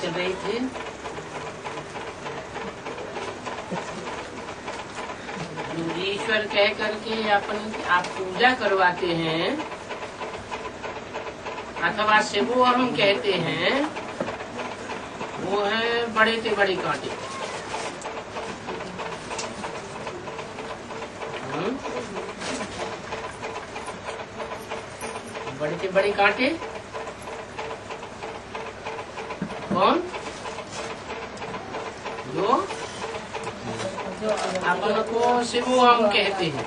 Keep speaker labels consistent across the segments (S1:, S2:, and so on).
S1: चल रही थी। ईश्वर कह करके आप पूजा करवाते हैं अथवा शिवो हम कहते हैं, वो है बड़े से बड़े कांटे। बड़े से बड़े कांटे कौन? जो अपन को शिवो हम कहते हैं।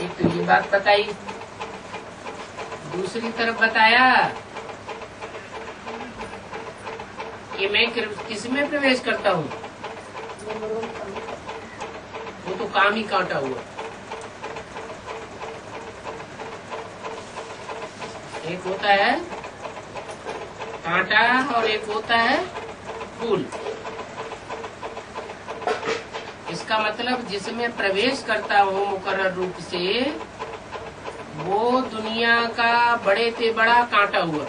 S1: एक तो ये बात बताई, दूसरी तरफ बताया कि मैं किस में प्रवेश करता हूँ, वो तो काम ही कांटा हुआ। एक होता है कांटा और एक होता है फूल। इसका मतलब जिसमें प्रवेश करता हूँ मुकर्रर रूप से, वो दुनिया का बड़े से बड़ा कांटा हुआ,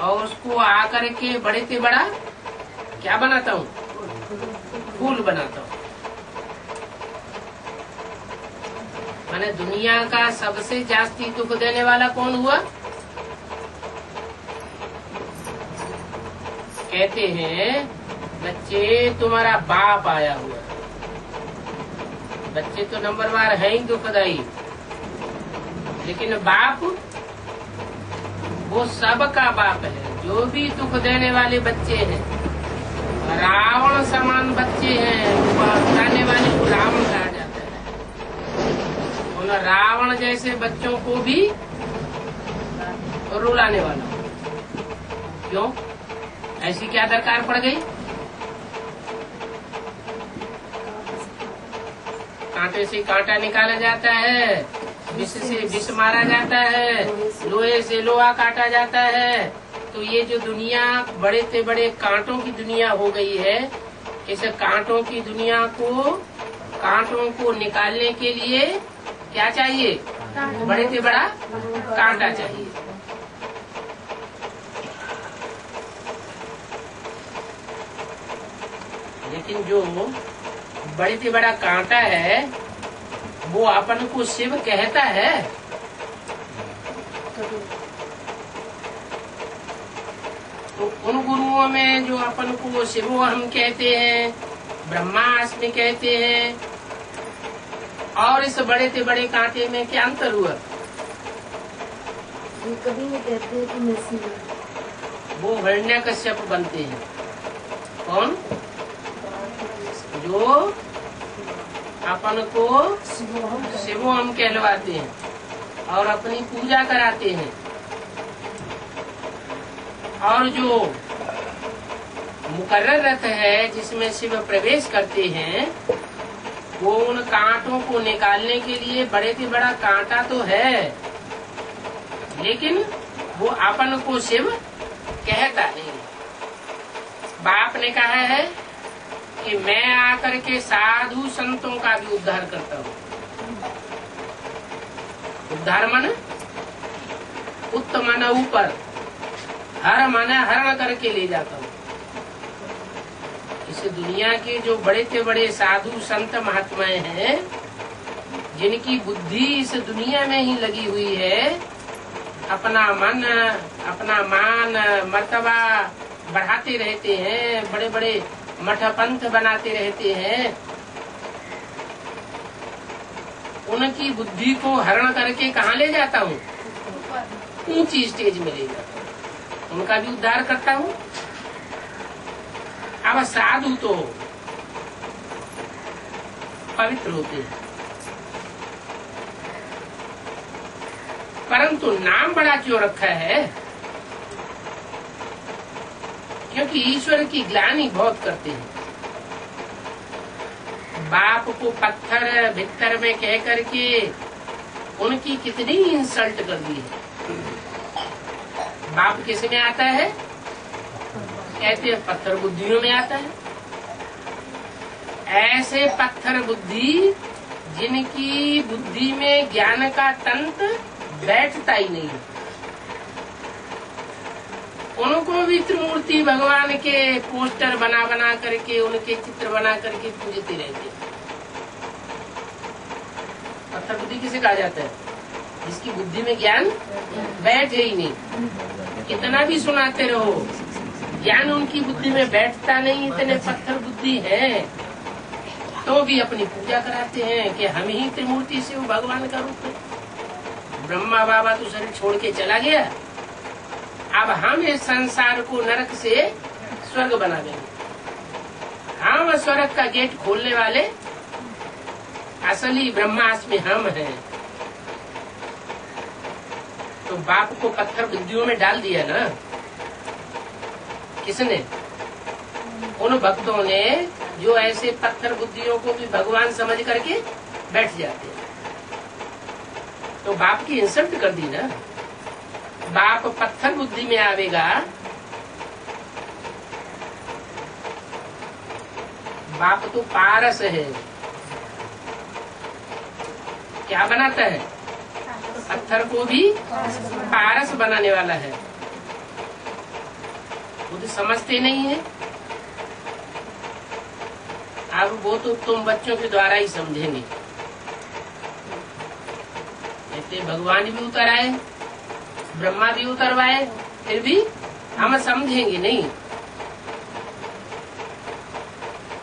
S1: और उसको आकर के बड़े से बड़ा क्या बनाता हूँ? फूल बनाता हूँ। माने दुनिया का सबसे जास्ती दुख देने वाला कौन हुआ? कहते हैं बच्चे तुम्हारा बाप आया हुआ। बच्चे तो नंबर बार है ही दुखदाई, लेकिन बाप वो सबका बाप है। जो भी दुख देने वाले बच्चे हैं, रावण समान बच्चे हैं, रुलाने वाले को रावण कहा जाता है। उन रावण जैसे बच्चों को भी रुलाने वाला। क्यों? ऐसी क्या दरकार पड़ गई? कांटे से कांटा निकाला जाता है, विष से विष मारा जाता है, लोहे से लोहा काटा जाता है। तो ये जो दुनिया बड़े से बड़े कांटों की दुनिया हो गई है, इस कांटों की दुनिया को, कांटों को निकालने के लिए क्या चाहिए? बड़े से बड़ा कांटा चाहिए। लेकिन जो बड़े से बड़ा कांटा है, वो अपन को शिव कहता है। तो उन गुरुओं में जो अपन को शिवो हम कहते हैं, ब्रह्मास्मि कहते हैं, और इस बड़े से बड़े कांटे में क्या अंतर हुआ?
S2: कभी नहीं कहते हैं कि मैं शिव।
S1: वो हिरण्यकश्यप बनते हैं। कौन? जो अपन को शिवो हम कहलवाते हैं और अपनी पूजा कराते हैं। और जो मुकर्रर रथ है जिसमें शिव प्रवेश करते हैं, वो उन कांटों को निकालने के लिए बड़े से बड़ा कांटा तो है, लेकिन वो अपन को शिव कहता है। बाप ने कहा है कि मैं आकर के साधु संतों का भी उद्धार करता हूँ। उद्धार मन उत्तम मन ऊपर, हर मन हरण करके ले जाता हूँ। इस दुनिया के जो बड़े से बड़े साधु संत महात्माएं हैं, जिनकी बुद्धि इस दुनिया में ही लगी हुई है, अपना मन, अपना मान मर्तबा बढ़ाते रहते हैं, बड़े बड़े मठ पंथ बनाते रहते हैं, उनकी बुद्धि को हरण करके कहाँ ले जाता हूँ? ऊंची स्टेज में ले जाता हूँ, उनका भी उद्धार करता हूँ। अब साधु तो पवित्र होते हैं, परंतु नाम बड़ा क्यों रखा है? क्योंकि ईश्वर की ग्लानि बहुत करते हैं। बाप को पत्थर भित्तर में कह करके उनकी कितनी इंसल्ट कर दी है। बाप किस में आता है? कहते हैं पत्थर बुद्धियों में आता है। ऐसे पत्थर बुद्धि जिनकी बुद्धि में ज्ञान का तंत्र बैठता ही नहीं, उनको भी त्रिमूर्ति भगवान के पोस्टर बना बना करके, उनके चित्र बना करके पूजते रहते। पत्थर बुद्धि किसे कहा जाता है? जिसकी बुद्धि में ज्ञान बैठे ही नहीं। कितना भी सुनाते रहो, ज्ञान उनकी बुद्धि में बैठता नहीं। इतने पत्थर बुद्धि है तो भी अपनी पूजा कराते हैं कि हम ही त्रिमूर्ति से वो भगवान का रूप है। ब्रह्मा बाबा तो शरीर छोड़ के चला गया, अब हम इस संसार को नरक से स्वर्ग बना देंगे। हम स्वर्ग का गेट खोलने वाले असली ब्रह्मास्मि हम हैं। तो बाप को पत्थर बुद्धियों में डाल दिया ना, किसने? उन भक्तों ने जो ऐसे पत्थर बुद्धियों को भी भगवान समझ करके बैठ जाते हैं। तो बाप की इंसल्ट कर दी ना। बाप पत्थर बुद्धि में आवेगा, बाप तो पारस है। क्या बनाता है? पत्थर को भी पारस बनाने वाला है। वो तो समझते नहीं है। अब वो तो तुम बच्चों के द्वारा ही समझेंगे। ऐसे भगवान भी उतर आए, ब्रह्मा भी उतरवाए, फिर भी हम समझेंगे नहीं।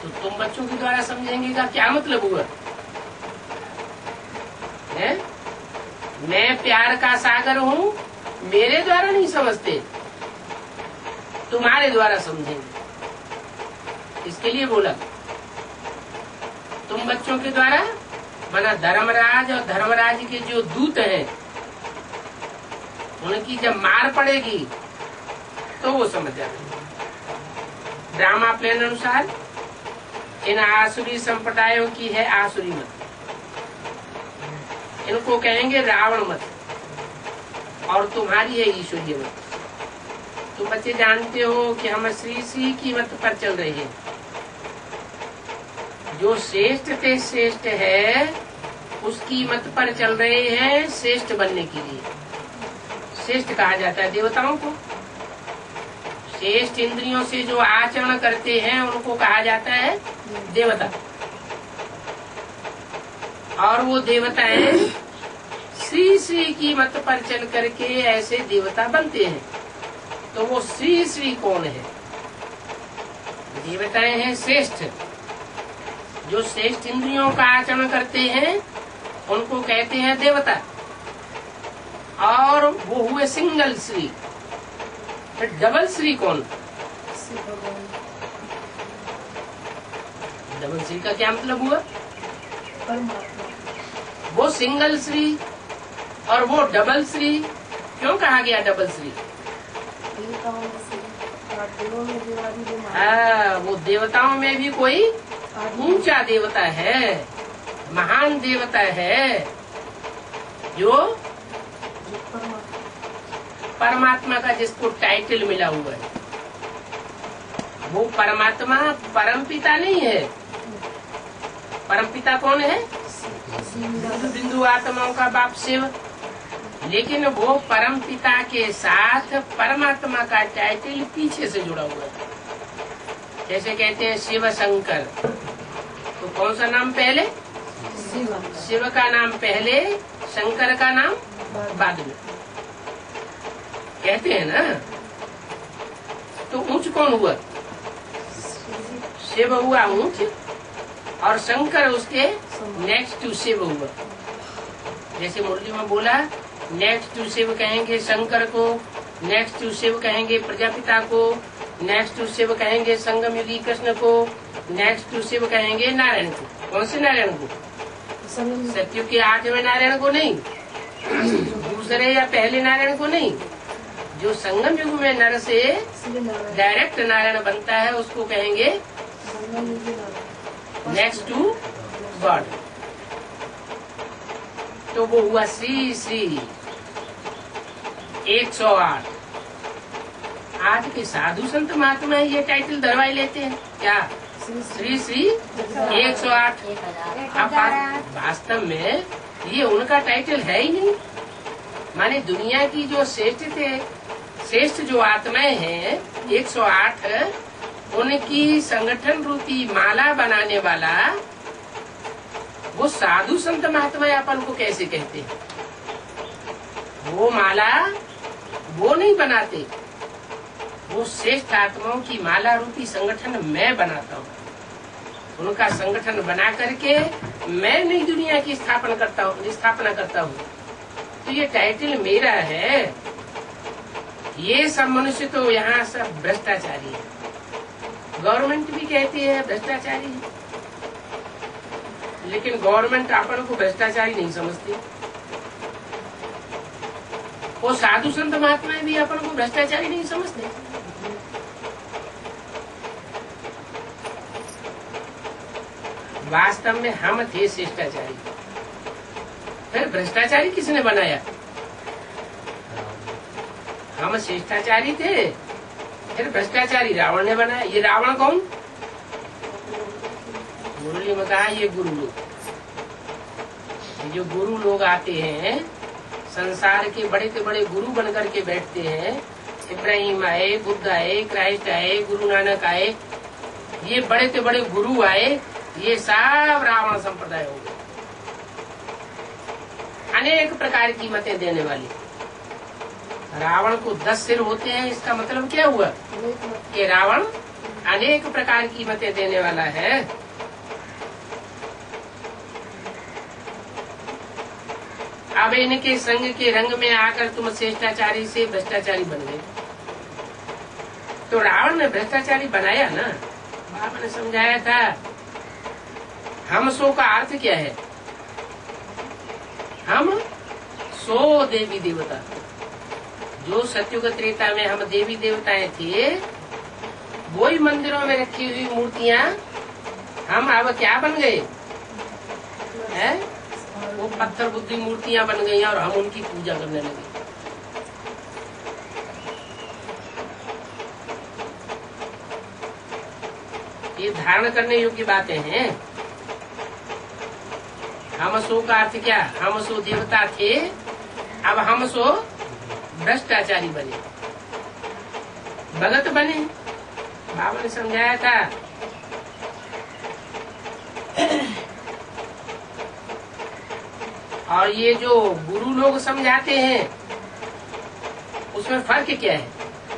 S1: तो तुम बच्चों के द्वारा समझेंगे का क्या मतलब हुआ है? मैं प्यार का सागर हूँ, मेरे द्वारा नहीं समझते, तुम्हारे द्वारा समझेंगे। इसके लिए बोला तुम बच्चों के द्वारा, माना धर्मराज और धर्मराज के जो दूत हैं, उनकी जब मार पड़ेगी तो वो समझ जाते। ड्रामा प्लान अनुसार इन आसुरी संप्रदायों की है आसुरी मत, इनको कहेंगे रावण मत, और तुम्हारी है ईश्वरीय मत। तुम बच्चे जानते हो कि हम श्री श्री की मत पर चल रहे हैं। जो श्रेष्ठ ते श्रेष्ठ है उसकी मत पर चल रहे हैं, श्रेष्ठ बनने के लिए। श्रेष्ठ कहा जाता है देवताओं को। श्रेष्ठ इंद्रियों से जो आचरण करते हैं उनको कहा जाता है देवता। और वो देवताएं श्री श्री की मत पर चल करके ऐसे देवता बनते हैं। तो वो श्री श्री कौन है? देवताएं हैं श्रेष्ठ। जो श्रेष्ठ इंद्रियों का आचरण करते हैं उनको कहते हैं देवता। और वो हुए सिंगल श्री। फिर डबल श्री कौन? डबल श्री का क्या मतलब हुआ? वो सिंगल श्री और वो डबल श्री। क्यों कहा गया डबल श्री? वो देवताओं में भी कोई ऊंचा देवता है, महान देवता है, जो परमात्मा का जिसको टाइटल मिला हुआ है। वो परमात्मा परमपिता नहीं है। परमपिता कौन है? बिंदु आत्माओं का बाप शिव। लेकिन वो परमपिता के साथ परमात्मा का टाइटल पीछे से जुड़ा हुआ है। जैसे कहते हैं शिव शंकर, तो कौन सा नाम पहले? शिव का नाम पहले, शंकर का नाम बाद में, कहते हैं ना। तो ऊंच कौन हुआ? शिव हुआ ऊंच, और शंकर उसके नेक्स्ट टू शिव हुआ। जैसे मुरली में बोला, नेक्स्ट टू शिव कहेंगे शंकर को, नेक्स्ट टू शिव कहेंगे प्रजापिता को, नेक्स्ट टू शिव कहेंगे संगम युगी कृष्ण को, नेक्स्ट टू शिव कहेंगे नारायण को। कौन से नारायण को? सत्युग के 8वें नारायण को नहीं, दूसरे या पहले नारायण को नहीं। जो संगम युग में नर से डायरेक्ट नारायण बनता है उसको कहेंगे नेक्स्ट टू गॉड। तो वो हुआ श्री श्री 108। आज के साधु संत महात्मा ये टाइटल दरवाई लेते हैं क्या? श्री श्री 108। अब वास्तव में ये उनका टाइटल है ही नहीं। माने दुनिया की जो श्रेष्ठ जो आत्माएं हैं 108, उनकी संगठन रूपी माला बनाने वाला वो साधु संत महात्मा अपन को कैसे कहते हैं? वो माला वो नहीं बनाते, वो श्रेष्ठ आत्माओं की माला रूपी संगठन मैं बनाता हूँ। उनका संगठन बना करके मैं नई दुनिया की स्थापना करता हूँ। तो ये टाइटल मेरा है। ये सब मनुष्य तो यहाँ सब भ्रष्टाचारी है, गवर्नमेंट भी कहती है भ्रष्टाचारी है, लेकिन गवर्नमेंट अपन को भ्रष्टाचारी नहीं समझती। वो साधु संत महात्मा भी अपन को भ्रष्टाचारी नहीं समझते। वास्तव में हम थे शिष्टाचारी, फिर भ्रष्टाचारी किसने बनाया? हम शिष्टाचारी थे, फिर भ्रष्टाचारी रावण ने बनाया। ये रावण कौन? मुरली में कहा ये गुरु लोग। ये जो गुरु लोग आते हैं, संसार के बड़े से बड़े गुरु बनकर के बैठते हैं। इब्राहिम आए, बुद्ध आए, क्राइस्ट आए, गुरु नानक आए, ये बड़े से बड़े गुरु आए, ये सब रावण संप्रदाय हो गए। अनेक प्रकार की मतें देने वाले। रावण को 10 सिर होते हैं, इसका मतलब क्या हुआ कि रावण अनेक प्रकार की मतें देने वाला है। अब इनके संग के रंग में आकर तुम श्रेष्ठाचारी से भ्रष्टाचारी बन गए। तो रावण ने भ्रष्टाचारी बनाया ना। बाबा ने समझाया था हम सो का अर्थ क्या है? हम सो देवी देवता। जो सत्युग त्रेता में हम देवी देवताएं थे, वही मंदिरों में रखी हुई मूर्तियां हम अब क्या बन गए हैं? वो पत्थर बुद्धि मूर्तियां बन गई और हम उनकी पूजा करने लगे। ये धारण करने योग्य बातें हैं। हम सो का अर्थ क्या? हम सो देवता थे, अब हम सो भ्रष्टाचारी बने, भगत बने। बाबा ने समझाया था और ये जो गुरु लोग समझाते हैं उसमें फर्क क्या है?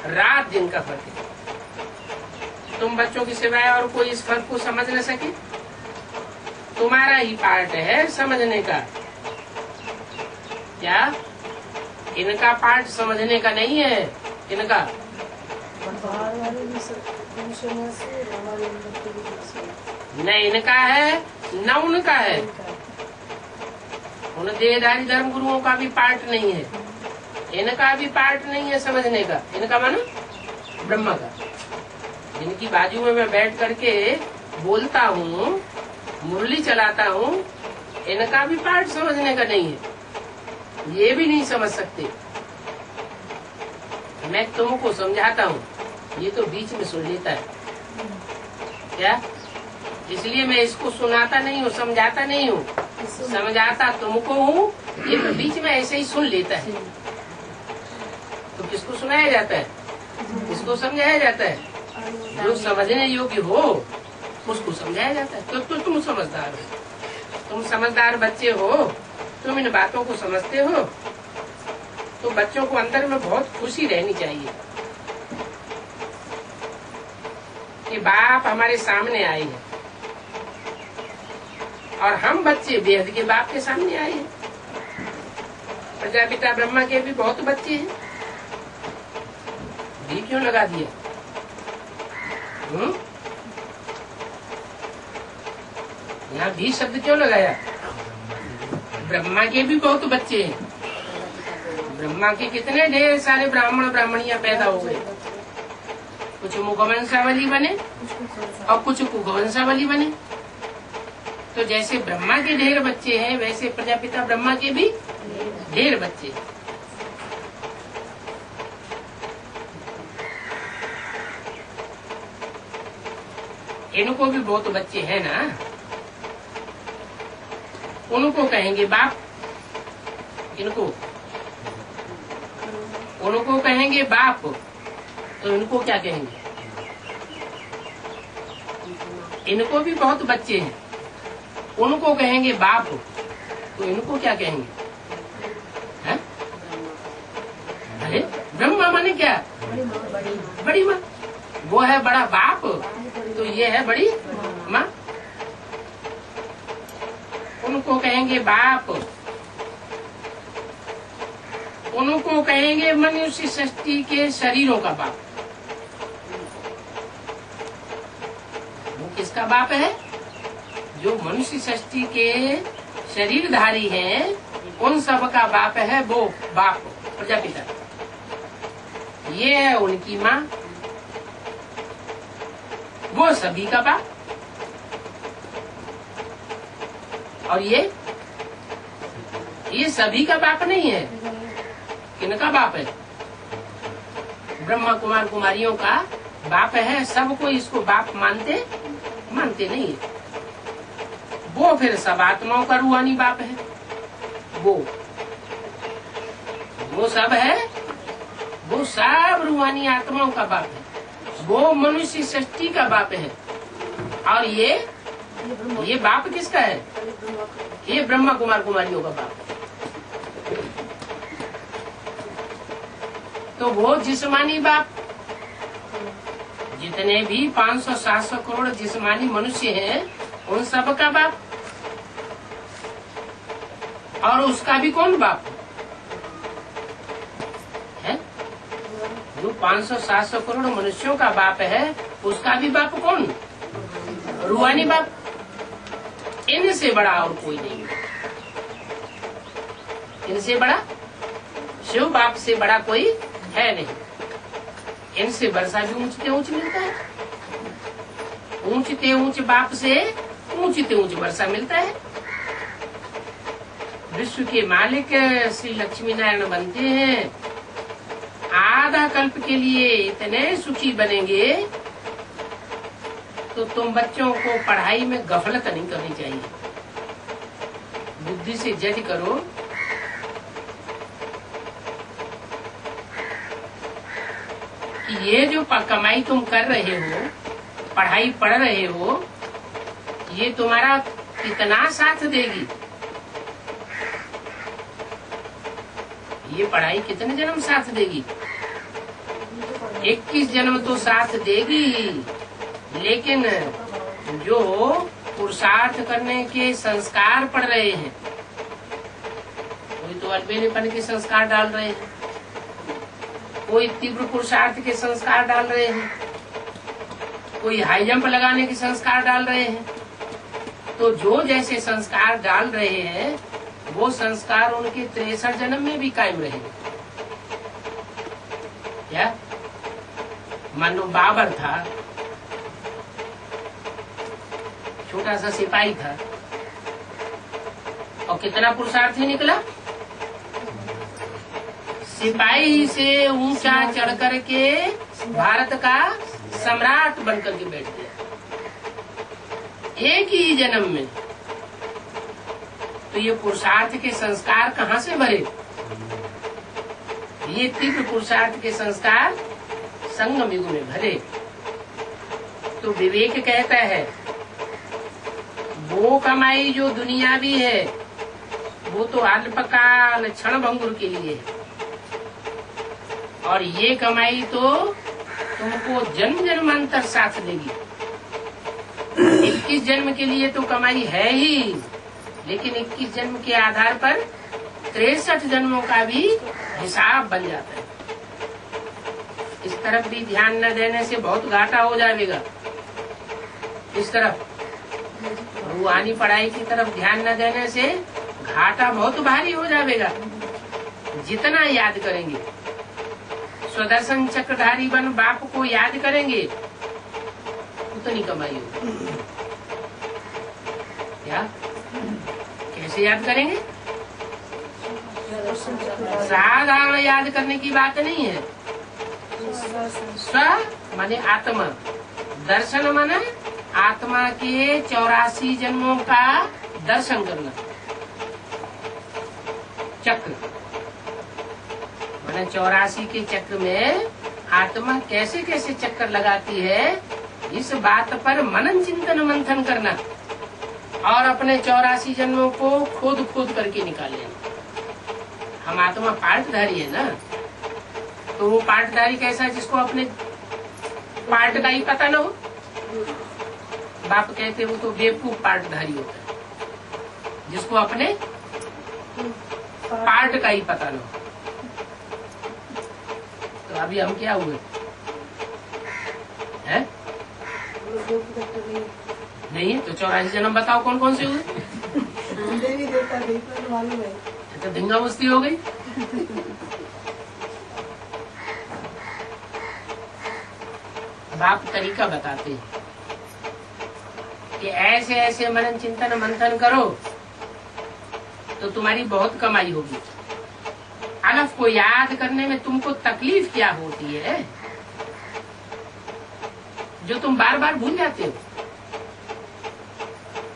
S1: रात दिन का फर्क है। तुम बच्चों की सिवाय और कोई इस फर्क को समझ न सके। तुम्हारा ही पार्ट है समझने का। क्या इनका पार्ट समझने का नहीं है? इनका न इनका है न उनका है। उन देहधारी धर्म गुरुओं का भी पार्ट नहीं है, इनका भी पार्ट नहीं है समझने का। इनका मानो ब्रह्मा का, जिनकी बाजू में मैं बैठ करके बोलता हूँ, मुरली चलाता हूँ, इनका भी पार्ट समझने का नहीं है। ये भी नहीं समझ सकते। मैं तुमको समझाता हूँ, ये तो बीच में सुन लेता है। क्या? इसलिए मैं इसको सुनाता नहीं हूँ, समझाता नहीं हूँ। समझाता तुमको हूँ, ये तो बीच में ऐसे ही सुन लेता है। तो किसको सुनाया जाता है? किसको समझाया जाता है? जो समझने योग्य हो उसको समझाया जाता है। तो तुम समझदार हो, तुम समझदार बच्चे हो, तुम इन बातों को समझते हो, तो बच्चों को अंदर में बहुत खुशी रहनी चाहिए कि बाप हमारे सामने आए हैं और हम बच्चे बेहद के बाप के सामने आए हैं। प्रजापिता ब्रह्मा के भी बहुत बच्चे हैं। भी क्यों लगा दिया? यहाँ भी शब्द क्यों लगाया? ब्रह्मा के भी बहुत बच्चे हैं। ब्रह्मा के कितने ढेर सारे ब्राह्मण ब्राह्मणियां पैदा हो गए। कुछ मुखवंशावली बने और कुछ कुखवंशावली बने। तो जैसे ब्रह्मा के ढेर बच्चे हैं, वैसे प्रजापिता ब्रह्मा के भी ढेर बच्चे। इनको भी बहुत बच्चे हैं ना, उनको कहेंगे बाप। इनको उनको कहेंगे बाप, तो इनको क्या कहेंगे? इनको भी बहुत बच्चे हैं, उनको कहेंगे बाप, तो इनको क्या कहेंगे? है? अरे ब्रह्मा माने क्या? बड़ी माँ। वो है बड़ा बाप, तो ये है बड़ी माँ। उनको कहेंगे बाप, उनको कहेंगे मनुष्य सृष्टि के शरीरों का बाप। वो किसका बाप है? जो मनुष्य सृष्टि के शरीरधारी हैं, उन सब का बाप है वो बाप, प्रजापिता। ये है उनकी माँ, वो सभी का बाप। और ये सभी का बाप नहीं है। किनका बाप है? ब्रह्मा कुमार कुमारियों का बाप है। सबको इसको बाप मानते नहीं है। वो फिर सब आत्माओं का रूहानी बाप है। वो सब है, वो सब रूहानी आत्माओं का बाप है। वो मनुष्य सृष्टि का बाप है। और ये बाप किसका है? ये ब्रह्मा कुमार कुमारियों का बाप है। तो वो जिस्मानी बाप, जितने भी 500-700 करोड़ जिस्मानी मनुष्य हैं, उन सब का बाप। और उसका भी कौन बाप है? जो 500-700 करोड़ मनुष्यों का बाप है, उसका भी बाप कौन? रूहानी बाप। इनसे बड़ा और कोई नहीं है। इनसे बड़ा शिव बाप से बड़ा कोई है नहीं। इनसे वर्षा भी ऊंचते ऊंच मिलता है। ऊंचते ऊंच बाप से ऊंचते ऊंच वर्षा मिलता है। विश्व के मालिक श्री लक्ष्मी नारायण बनते हैं। आधा कल्प के लिए इतने सुखी बनेंगे, तो तुम बच्चों को पढ़ाई में गफलत नहीं करनी चाहिए। बुद्धि से जज करो कि ये जो कमाई तुम कर रहे हो, पढ़ाई पढ़ रहे हो, ये तुम्हारा कितना साथ देगी? ये पढ़ाई कितने जन्म साथ देगी? 21 जन्म तो साथ देगी। लेकिन जो पुरुषार्थ करने के संस्कार पड़ रहे हैं, कोई तो अलबेलेपन के संस्कार डाल रहे हैं, कोई तीव्र पुरुषार्थ के संस्कार डाल रहे हैं, कोई हाई जंप लगाने के संस्कार डाल रहे हैं। तो जो जैसे संस्कार डाल रहे हैं, वो संस्कार उनके 63 जन्म में भी कायम रहेंगे। क्या? मान लो बाबर था, छोटा सा सिपाही था, और कितना पुरुषार्थी निकला? सिपाही से ऊंचा चढ़ करके भारत का सम्राट बनकर के बैठ गया एक ही जन्म में। तो ये पुरुषार्थ के संस्कार कहाँ से भरे? ये तीव्र पुरुषार्थ के संस्कार संगम युग में भरे। तो विवेक कहता है, वो कमाई जो दुनियावी है, वो तो अल्पकाल क्षण भंगुर के लिए है, और ये कमाई तो तुमको जन्म जन्मांतर साथ देगी। 21 जन्म के लिए तो कमाई है ही, लेकिन 21 जन्म के आधार पर 63 जन्मों का भी हिसाब बन जाता है। इस तरफ भी ध्यान न देने से बहुत घाटा हो जाएगा। इस तरफ रूहानी पढ़ाई की तरफ ध्यान न देने से घाटा बहुत भारी हो जाएगा। जितना याद करेंगे, स्वदर्शन चक्रधारी बन बाप को याद करेंगे, उतनी कमाई होगी। क्या? कैसे याद करेंगे? साधारण याद करने की बात नहीं है। स्व माने आत्मा, दर्शन माने आत्मा के 84 जन्मों का दर्शन करना। चक्र मैंने 84 के चक्र में आत्मा कैसे कैसे चक्कर लगाती है, इस बात पर मनन चिंतन मंथन करना और अपने 84 जन्मों को खोद खोद करके निकाल लेना। हम आत्मा पार्टधारी है ना, तो वो पार्टधारी कैसा है जिसको अपने पार्ट का ही पता न हो। बाप कहते वो तो बेवकूफ पार्टधारी होता है जिसको अपने पार्ट का ही पता न हो। तो अभी हम क्या हुए हैं? नहीं तो 84 जन्म बताओ कौन कौन से हुए? तो धिंगा मस्ती हो गई। बाप तरीका बताते हैं कि ऐसे ऐसे मनन चिंतन मंथन करो तो तुम्हारी बहुत कमाई होगी। अलफ को याद करने में तुमको तकलीफ क्या होती है जो तुम बार बार भूल जाते हो?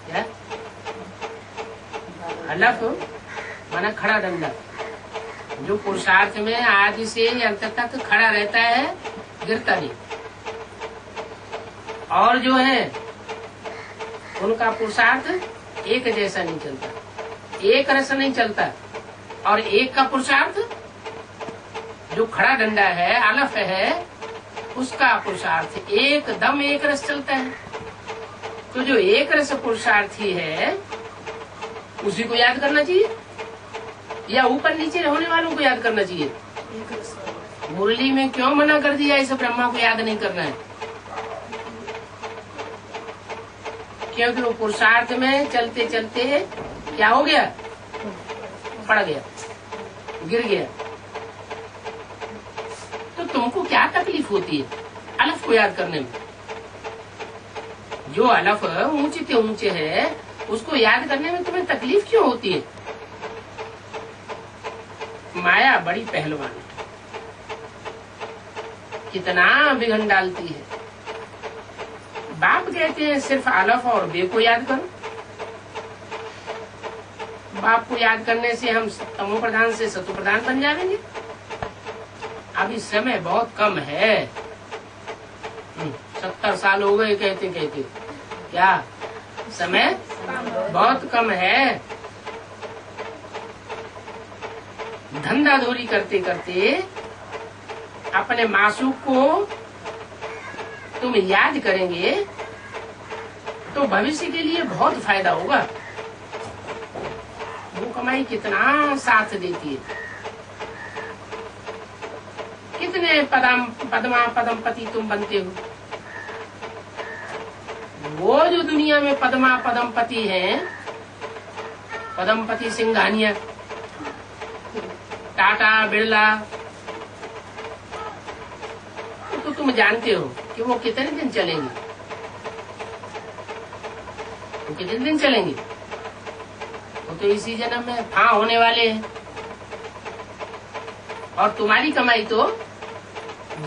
S1: क्या अलफ माना खड़ा डंडा, जो पुरुषार्थ में आदि से अंत तक खड़ा रहता है, गिरता नहीं। और जो है उनका पुरुषार्थ एक जैसा नहीं चलता, एक रस नहीं चलता। और एक का पुरुषार्थ जो खड़ा डंडा है, अलफ है, उसका पुरुषार्थ एकदम एक रस चलता है। तो जो एक रस पुरुषार्थी है उसी को याद करना चाहिए या ऊपर नीचे होने वालों को याद करना चाहिए? मुरली में क्यों मना कर दिया इस ब्रह्मा को याद नहीं करना है? क्योंकि वो पुरुषार्थ में चलते चलते क्या हो गया? पड़ गया, गिर गया। तो तुमको क्या तकलीफ होती है अलफ को याद करने में? जो अलफ ऊंचे से ऊंचे है उसको याद करने में तुम्हें तकलीफ क्यों होती है? माया बड़ी पहलवान है, कितना बिघन डालती है। बाप कहते हैं सिर्फ अलफ और बे को याद करो। बाप को याद करने से हम तमो प्रधान से सतो प्रधान बन जाएंगे। अभी समय बहुत कम है, 70 साल हो गए कहते कहते। क्या समय बहुत कम है? धंधा धोरी करते करते अपने मासूक को तुम याद करेंगे तो भविष्य के लिए बहुत फायदा होगा। वो कमाई कितना साथ देती है। कितने पदमा पदमपति तुम बनते हो। वो जो दुनिया में पदमा पदमपति हैं, पदमपति सिंघानिया, टाटा, बिरला, तो तुम जानते हो कि वो कितने दिन चलेंगे? वो कितने दिन चलेंगे? वो तो इसी जन्म में हाँ होने वाले हैं। और तुम्हारी कमाई तो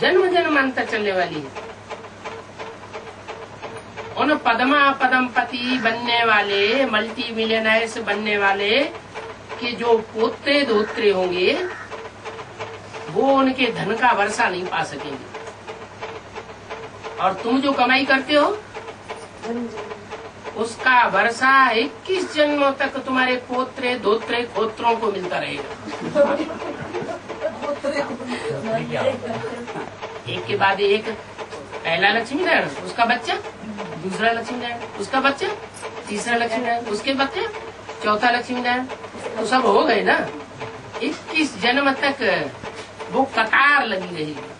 S1: जन्म जन्मांतर चलने वाली है। उन पदमा पदमपति बनने वाले, मल्टी मिलियनर्स बनने वाले के जो पोते धोत्रे होंगे वो उनके धन का वर्षा नहीं पा सकेंगे। और तुम जो कमाई करते हो उसका वर्षा 21 जन्मों तक तुम्हारे पोत्रे धोत्रे खोत्रों को मिलता रहेगा। एक के बाद एक। पहला लक्ष्मी नारायण, उसका बच्चा, दूसरा लक्ष्मी नारायण, उसका बच्चा, तीसरा लक्ष्मी नारायण, उसके बच्चे, चौथा लक्ष्मी नारायण, तो सब हो गए ना। 21 जन्म तक वो कतार लगी रहेगी।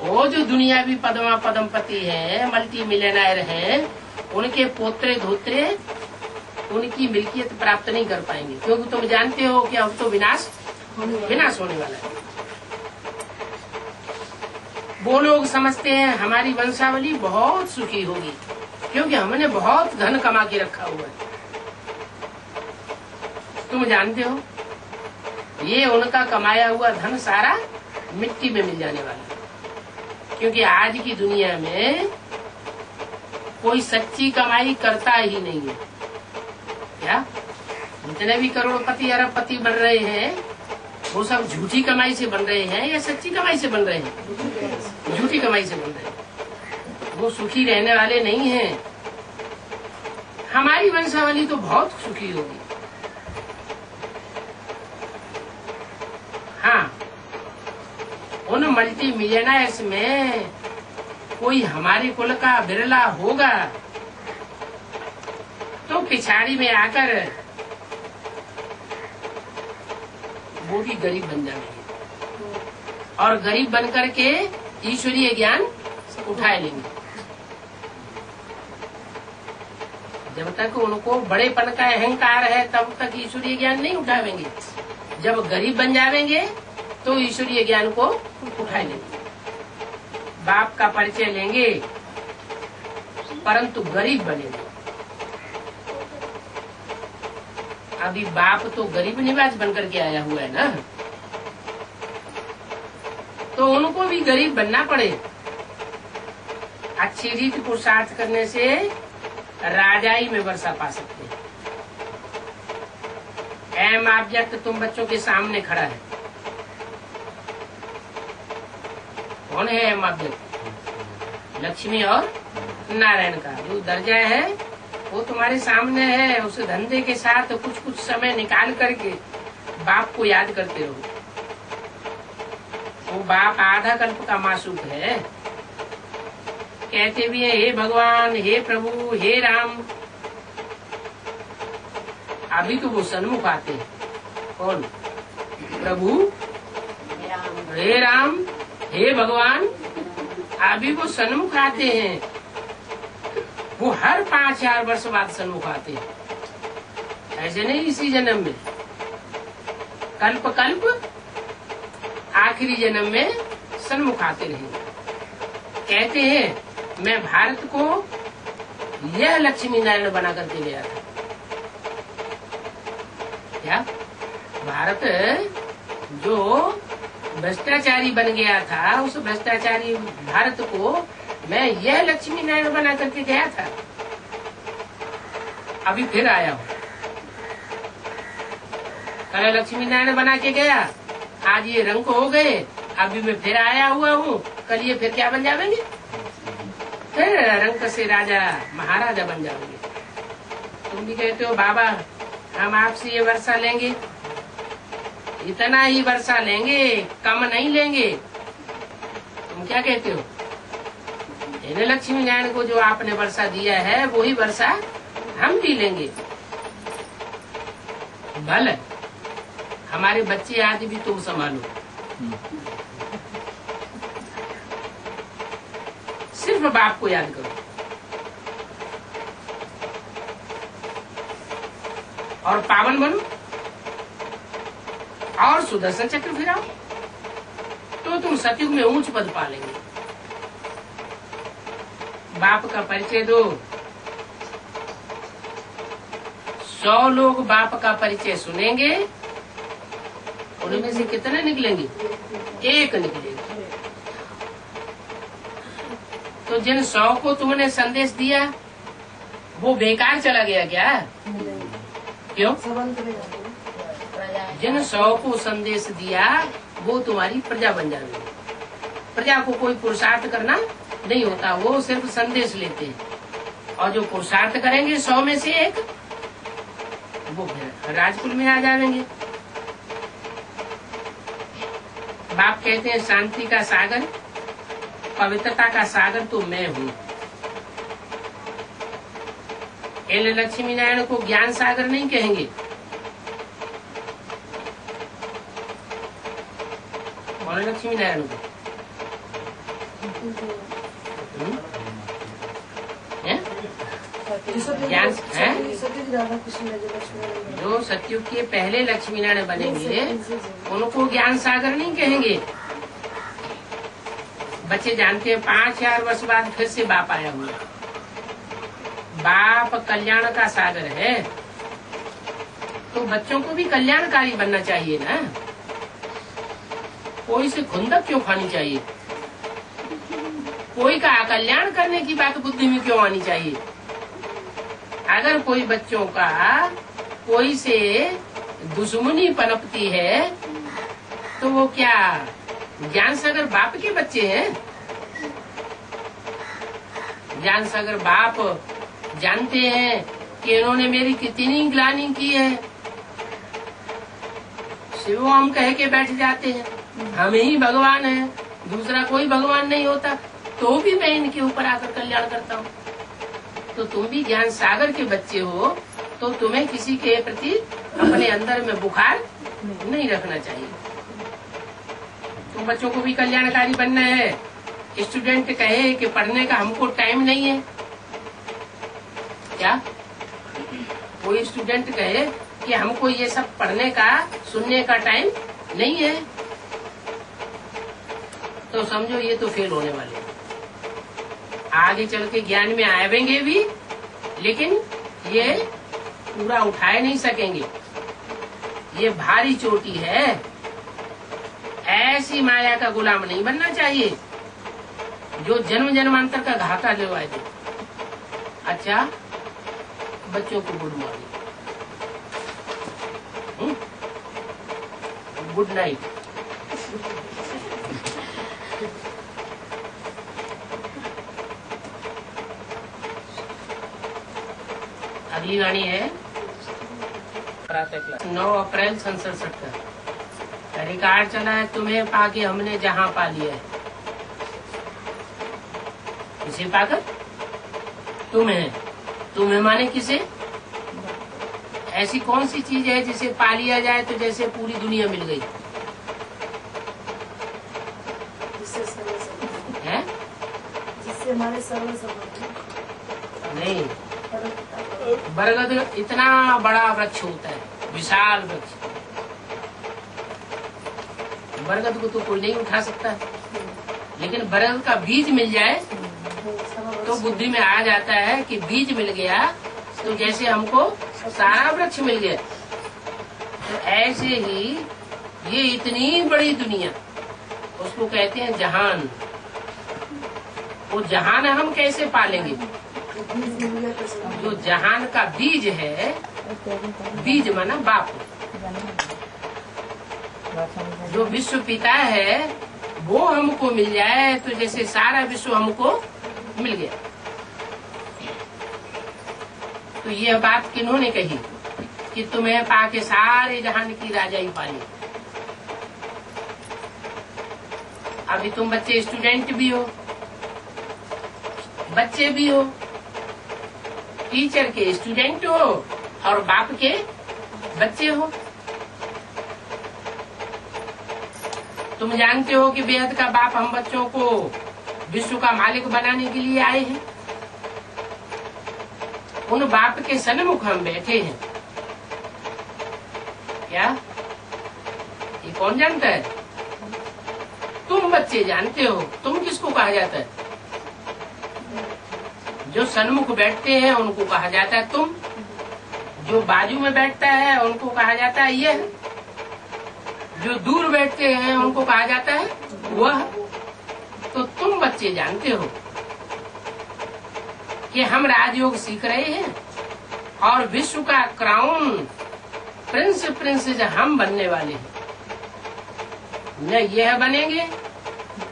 S1: वो जो दुनिया भी पदमा पदमपति है, मल्टी मिलियनर है, उनके पोत्रे धोत्रे उनकी मिल्कियत प्राप्त नहीं कर पाएंगे, क्योंकि तुम जानते हो कि अब तो विनाश होने वाला है। वो लोग समझते हैं हमारी वंशावली बहुत सुखी होगी क्योंकि हमने बहुत धन कमा के रखा हुआ है। तुम जानते हो ये उनका कमाया हुआ धन सारा मिट्टी में मिल जाने वाला है, क्योंकि आज की दुनिया में कोई सच्ची कमाई करता ही नहीं है। क्या जितने भी करोड़पति अरबपति बन रहे हैं वो सब झूठी कमाई से बन रहे हैं या सच्ची कमाई से बन रहे हैं? झूठी कमाई से बन रहे हैं। वो सुखी रहने वाले नहीं हैं। हमारी वंशावली तो बहुत सुखी होगी। हाँ, उन मल्टी मिलियनर्स में कोई हमारे कुल का बिरला होगा तो पिछाड़ी में आकर वो भी गरीब बन जाएंगे और गरीब बन करके ईश्वरीय ज्ञान उठाए लेंगे। जब तक उनको बड़ेपन का अहंकार है तब तक ईश्वरीय ज्ञान नहीं उठावेंगे। जब गरीब बन जाएंगे तो ईश्वरीय ज्ञान को उठा लेंगे। बाप का परिचय लेंगे परंतु गरीब बनेंगे। अभी बाप तो गरीब निवास बनकर के आया हुआ है ना, तो उनको भी गरीब बनना पड़े। अच्छी रीति पुरुषार्थ करने से राजाई में वर्षा पा सकते हैं। एम ऑब्जेक्ट तुम बच्चों के सामने खड़ा है। कौन है एम ऑब्जेक्ट? लक्ष्मी और नारायण का जो दर्जा है वो तुम्हारे सामने है। उस धंधे के साथ कुछ कुछ समय निकाल करके बाप को याद करते रहो। वो बाप आधा कल्प का मासूक है। कहते भी है हे भगवान, हे प्रभु, हे राम। अभी तो वो सन्मुख आते हैं। कौन? प्रभु, हे राम, हे भगवान। अभी वो सन्मुख आते हैं। वो हर 5000 वर्ष बाद सन्मुख आते हैं। ऐसे नहीं इसी जन्म में, कल्प कल्प आखिरी जन्म में सन्मुख आते रहेंगे। कहते हैं मैं भारत को यह लक्ष्मी नारायण बना करके गया था। क्या भारत जो भ्रष्टाचारी बन गया था, उस भ्रष्टाचारी भारत को मैं यह लक्ष्मी नारायण बना करके गया था। अभी फिर आया हूँ। कल लक्ष्मी नारायण बना के गया, आज ये रंग हो गए। अभी मैं फिर आया हुआ हूँ, कल ये फिर क्या बन जाएंगे? फिर रंग से राजा महाराजा बन जाओगे। तुम भी कहते हो बाबा हम आपसे ये वर्षा लेंगे, इतना ही वर्षा लेंगे, कम नहीं लेंगे। तुम क्या कहते हो? लक्ष्मी नारायण को जो आपने वर्षा दिया है वही वर्षा हम भी लेंगे। भले हमारे बच्चे आदि भी तुम संभालो। सिर्फ बाप को याद करो और पावन बनो और सुदर्शन चक्र फिराओ तो तुम सतयुग में ऊंच पद पा लेंगे। बाप का परिचय दो। 100 लोग बाप का परिचय सुनेंगे, उनमें से कितने निकलेंगे? 1 निकलेंगे। तो जिन 100 को तुमने संदेश दिया वो बेकार चला गया क्या? क्यों? जिन 100 को संदेश दिया वो तुम्हारी प्रजा बन जाएगी। प्रजा को कोई पुरुषार्थ करना नहीं होता, वो सिर्फ संदेश लेते हैं। और जो पुरुषार्थ करेंगे 100 में से 1, वो राजकुल में आ जाएंगे। बाप कहते हैं शांति का सागर, पवित्रता का सागर तो मैं हूँ। लक्ष्मी नारायण को ज्ञान सागर नहीं कहेंगे। और लक्ष्मी नारायण को ज्ञान है जो सतयुग के पहले लक्ष्मी नारायण बनेंगे उनको ज्ञान सागर नहीं कहेंगे। बच्चे जानते हैं 5000 वर्ष बाद फिर से बाप आया हुआ। बाप कल्याण का सागर है, तो बच्चों को भी कल्याणकारी बनना चाहिए ना। कोई से खुंदक क्यों खानी चाहिए? कोई का कल्याण करने की बात बुद्धि में क्यों आनी चाहिए? अगर कोई बच्चों का कोई से दुश्मनी पनपती है तो वो क्या ज्ञान सागर बाप के बच्चे हैं? ज्ञान सागर बाप जानते हैं कि इन्होंने मेरी कितनी ग्लानि की है। शिव हम कह के बैठ जाते हैं, हम ही भगवान है, दूसरा कोई भगवान नहीं होता, तो भी मैं इनके ऊपर आकर कल्याण करता हूँ। तो तुम भी ज्ञान सागर के बच्चे हो, तो तुम्हें किसी के प्रति अपने अंदर में बुखार नहीं रखना चाहिए। तुम बच्चों को भी कल्याणकारी बनना है। स्टूडेंट कहे कि पढ़ने का हमको टाइम नहीं है, क्या कोई स्टूडेंट कहे कि हमको ये सब पढ़ने का सुनने का टाइम नहीं है, तो समझो ये तो फेल होने वाले हैं। आगे चल के ज्ञान में आएंगे भी, लेकिन ये पूरा उठाए नहीं सकेंगे। ये भारी चोटी है। ऐसी माया का गुलाम नहीं बनना चाहिए जो जन्म जन्मांतर का घाटा लेवाए दे। अच्छा, बच्चों को गुड मॉर्निंग, गुड नाइट। अगली वाणी है 9 अप्रैल 1967 का रिकॉर्ड चला है। तुम्हें पाके हमने जहां पा लिया है। किसे पाकर? तुम्हें माने किसे? ऐसी कौन सी चीज है जिसे पा लिया जाए तो जैसे पूरी दुनिया मिल गई है?
S2: जिससे हमारे सर्व संबंध
S1: नहीं, बरगद इतना बड़ा वृक्ष होता है, विशाल वृक्ष। बरगद को तो कोई नहीं उठा सकता, लेकिन बरगद का बीज मिल जाए तो बुद्धि में आ जाता है कि बीज मिल गया तो जैसे हमको सारा वृक्ष मिल गया। तो ऐसे ही ये इतनी बड़ी दुनिया, उसको कहते हैं जहान। वो जहान हम कैसे पालेंगे? जो जहान का बीज है, बीज माना बाप, जो विश्व पिता है वो हमको मिल जाए तो जैसे सारा विश्व हमको मिल गया। तो यह बात किन्होंने कही कि तुम्हें पाके सारे जहान की राजाई पाली। अभी तुम बच्चे स्टूडेंट भी हो, बच्चे भी हो, टीचर के स्टूडेंट हो और बाप के बच्चे हो। तुम जानते हो कि बेहद का बाप हम बच्चों को विश्व का मालिक बनाने के लिए आए हैं। उन बाप के सन्मुख हम बैठे हैं। क्या ये कौन जानता है? तुम बच्चे जानते हो। तुम किसको कहा जाता है? जो सन्मुख बैठते हैं उनको कहा जाता है तुम। जो बाजू में बैठता है उनको कहा जाता है यह। जो दूर बैठते हैं उनको कहा जाता है वह। तो तुम बच्चे जानते हो कि हम राजयोग सीख रहे हैं और विश्व का क्राउन प्रिंस हम बनने वाले हैं। न यह बनेंगे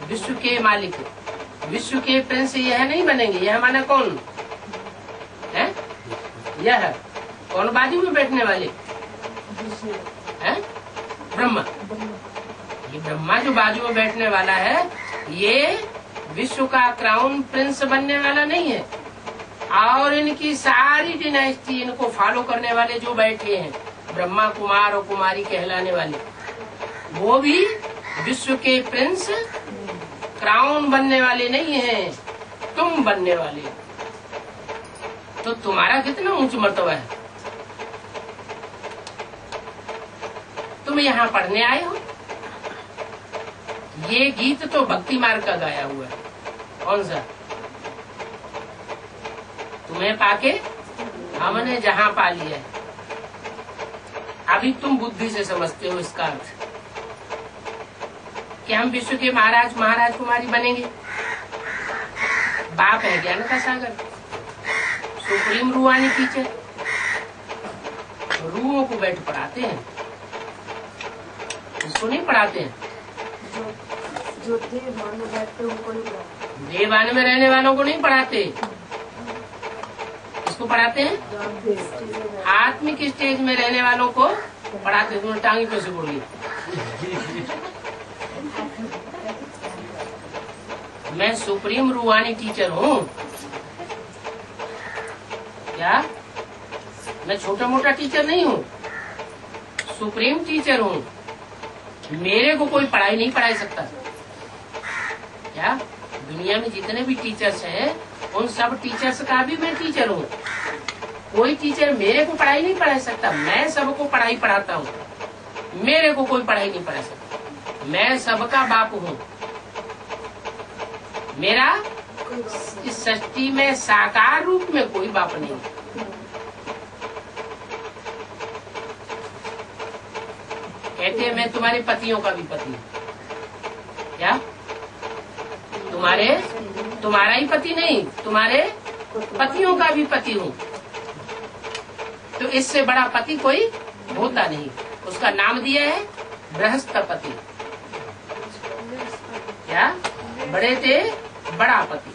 S1: विश्व के मालिक, विश्व के प्रिंस यह नहीं बनेंगे। यह माना कौन है? यह कौन बाजू में बैठने वाले है? ब्रह्मा। ये ब्रह्मा जो बाजू में बैठने वाला है ये विश्व का क्राउन प्रिंस बनने वाला नहीं है। और इनकी सारी डिनास्टी, इनको फॉलो करने वाले जो बैठे हैं, ब्रह्मा कुमार और कुमारी कहलाने वाले, वो भी विश्व के प्रिंस क्राउन बनने वाले नहीं हैं, तुम बनने वाले। तो तुम्हारा कितना ऊंच मर्तबा है। तुम यहाँ पढ़ने आए हो। ये गीत तो भक्ति मार्ग का गाया हुआ है। कौन सा? तुम्हें पाके हमने जहां पा लिया है। अभी तुम बुद्धि से समझते हो इसका अर्थ कि हम विश्व के महाराज महाराज कुमारी बनेंगे। बाप है ज्ञान का सागर, सुप्रीम रूहानी टीचर, रूहों को बैठ पढ़ाते हैं। इसको नहीं पढ़ाते हैं।
S2: जो देव मान में बैठते हैं उनको नहीं पढ़ाते।
S1: देवान में रहने वालों को नहीं पढ़ाते, इसको पढ़ाते हैं
S2: जो आप स्टेज में बैठते
S1: आत्मिक स्टेज में रहने वालों को पढ़ाते हैं। तुम्हें टांगी पे से उड़ गई। मैं सुप्रीम रूहानी टीचर हूँ क्या? मैं छोटा मोटा टीचर नहीं हूँ, सुप्रीम टीचर हूँ। मेरे को कोई पढ़ाई नहीं पढ़ा सकता क्या? दुनिया में जितने भी टीचर्स हैं उन सब टीचर्स का भी मैं टीचर हूँ। कोई टीचर मेरे को पढ़ाई नहीं पढ़ा सकता, मैं सबको पढ़ाई पढ़ाता हूँ। मेरे को कोई पढ़ाई नहीं पढ़ा सकता, मैं सबका बाप हूँ। मेरा इस सृष्टि में साकार रूप में कोई बाप नहीं। कहते हैं मैं तुम्हारे पतियों का भी पति हूँ क्या? तुम्हारा ही पति नहीं, तुम्हारे पतियों का भी पति हूँ। तो इससे बड़ा पति कोई होता नहीं। उसका नाम दिया है बृहस्पति। क्या? बड़े थे बड़ा पति।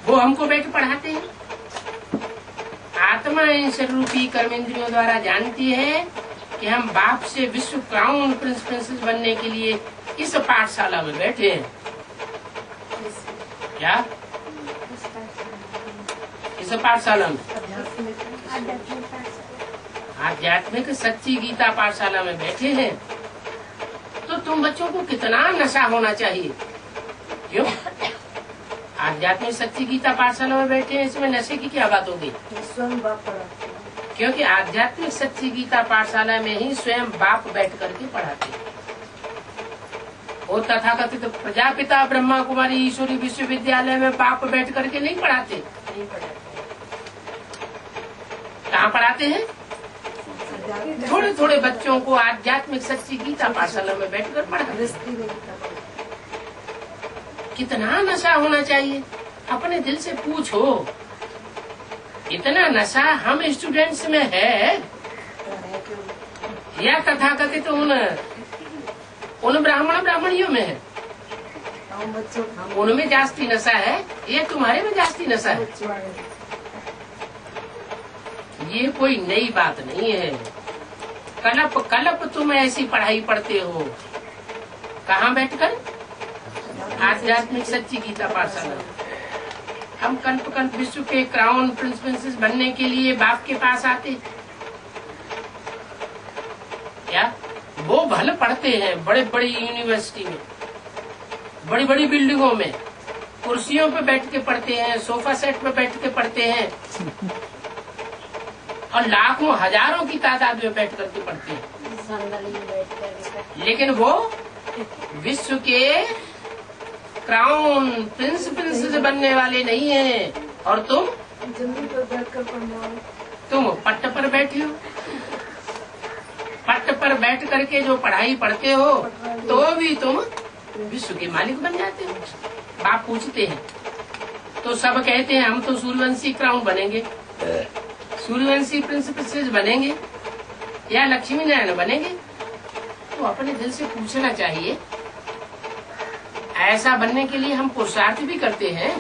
S1: वो हमको बैठ पढ़ाते हैं। आत्मा इन रूपी कर्मेंद्रियों द्वारा जानती है कि हम बाप से विश्व क्राउन प्रिंसेस बनने के लिए इस पाठशाला में बैठे हैं। क्या? इस पाठशाला में आध्यात्मिक सच्ची गीता पाठशाला में बैठे हैं। तो तुम बच्चों को कितना नशा होना चाहिए? क्यों? आध्यात्मिक सच्ची गीता पाठशाला में बैठे हैं, इसमें नशे की क्या बात होगी?
S2: स्वयं बाप पढ़ाते हैं।
S1: क्योंकि आध्यात्मिक सच्ची गीता पाठशाला में ही स्वयं बाप बैठ करके पढ़ाते हैं। वो तथाकथित प्रजापिता ब्रह्मा कुमारी ईश्वरी विश्वविद्यालय में बाप बैठ करके नहीं पढ़ाते। कहाँ पढ़ाते हैं? थोड़े थोड़े बच्चों को आध्यात्मिक सच्ची गीता पाठशाला में बैठकर पढ़ाते। कितना नशा होना चाहिए? अपने दिल से पूछो, इतना नशा हम स्टूडेंट्स में है या तथाकथित उन ब्राह्मणियों में है? उनमें जास्ती नशा है या तुम्हारे में जास्ती नशा है? ये कोई नई बात नहीं है। कलप तुम ऐसी पढ़ाई पढ़ते हो। कहाँ बैठकर? आध्यात्मिक सच्ची गीता पाठशाला। हम कल्प विश्व के क्राउन प्रिंसेस बनने के लिए बाप के पास आते क्या? वो भले पढ़ते हैं बड़े बड़ी यूनिवर्सिटी में, बड़ी बड़ी बिल्डिंगों में, कुर्सियों पे बैठ के पढ़ते हैं, सोफा सेट पे बैठ के पढ़ते हैं और लाखों हजारों की तादाद में बैठ करके पढ़ते हैं। लेकिन वो विश्व के क्राउन प्रिंसेस बनने वाले नहीं हैं। और तुम
S2: जमीन पर बैठकर पढ़ने वाले,
S1: तुम पट्ट पर बैठे हो। पट्ट पर बैठ करके जो पढ़ाई पढ़ते हो तो भी तुम विश्व के मालिक बन जाते हो। बाप पूछते हैं तो सब कहते हैं हम तो सूर्यवंशी क्राउन बनेंगे, सूर्यवंशी प्रिंसेस बनेंगे या लक्ष्मी नारायण बनेंगे। तो अपने दिल से पूछना चाहिए, ऐसा बनने के लिए हम पुरुषार्थ भी करते हैं।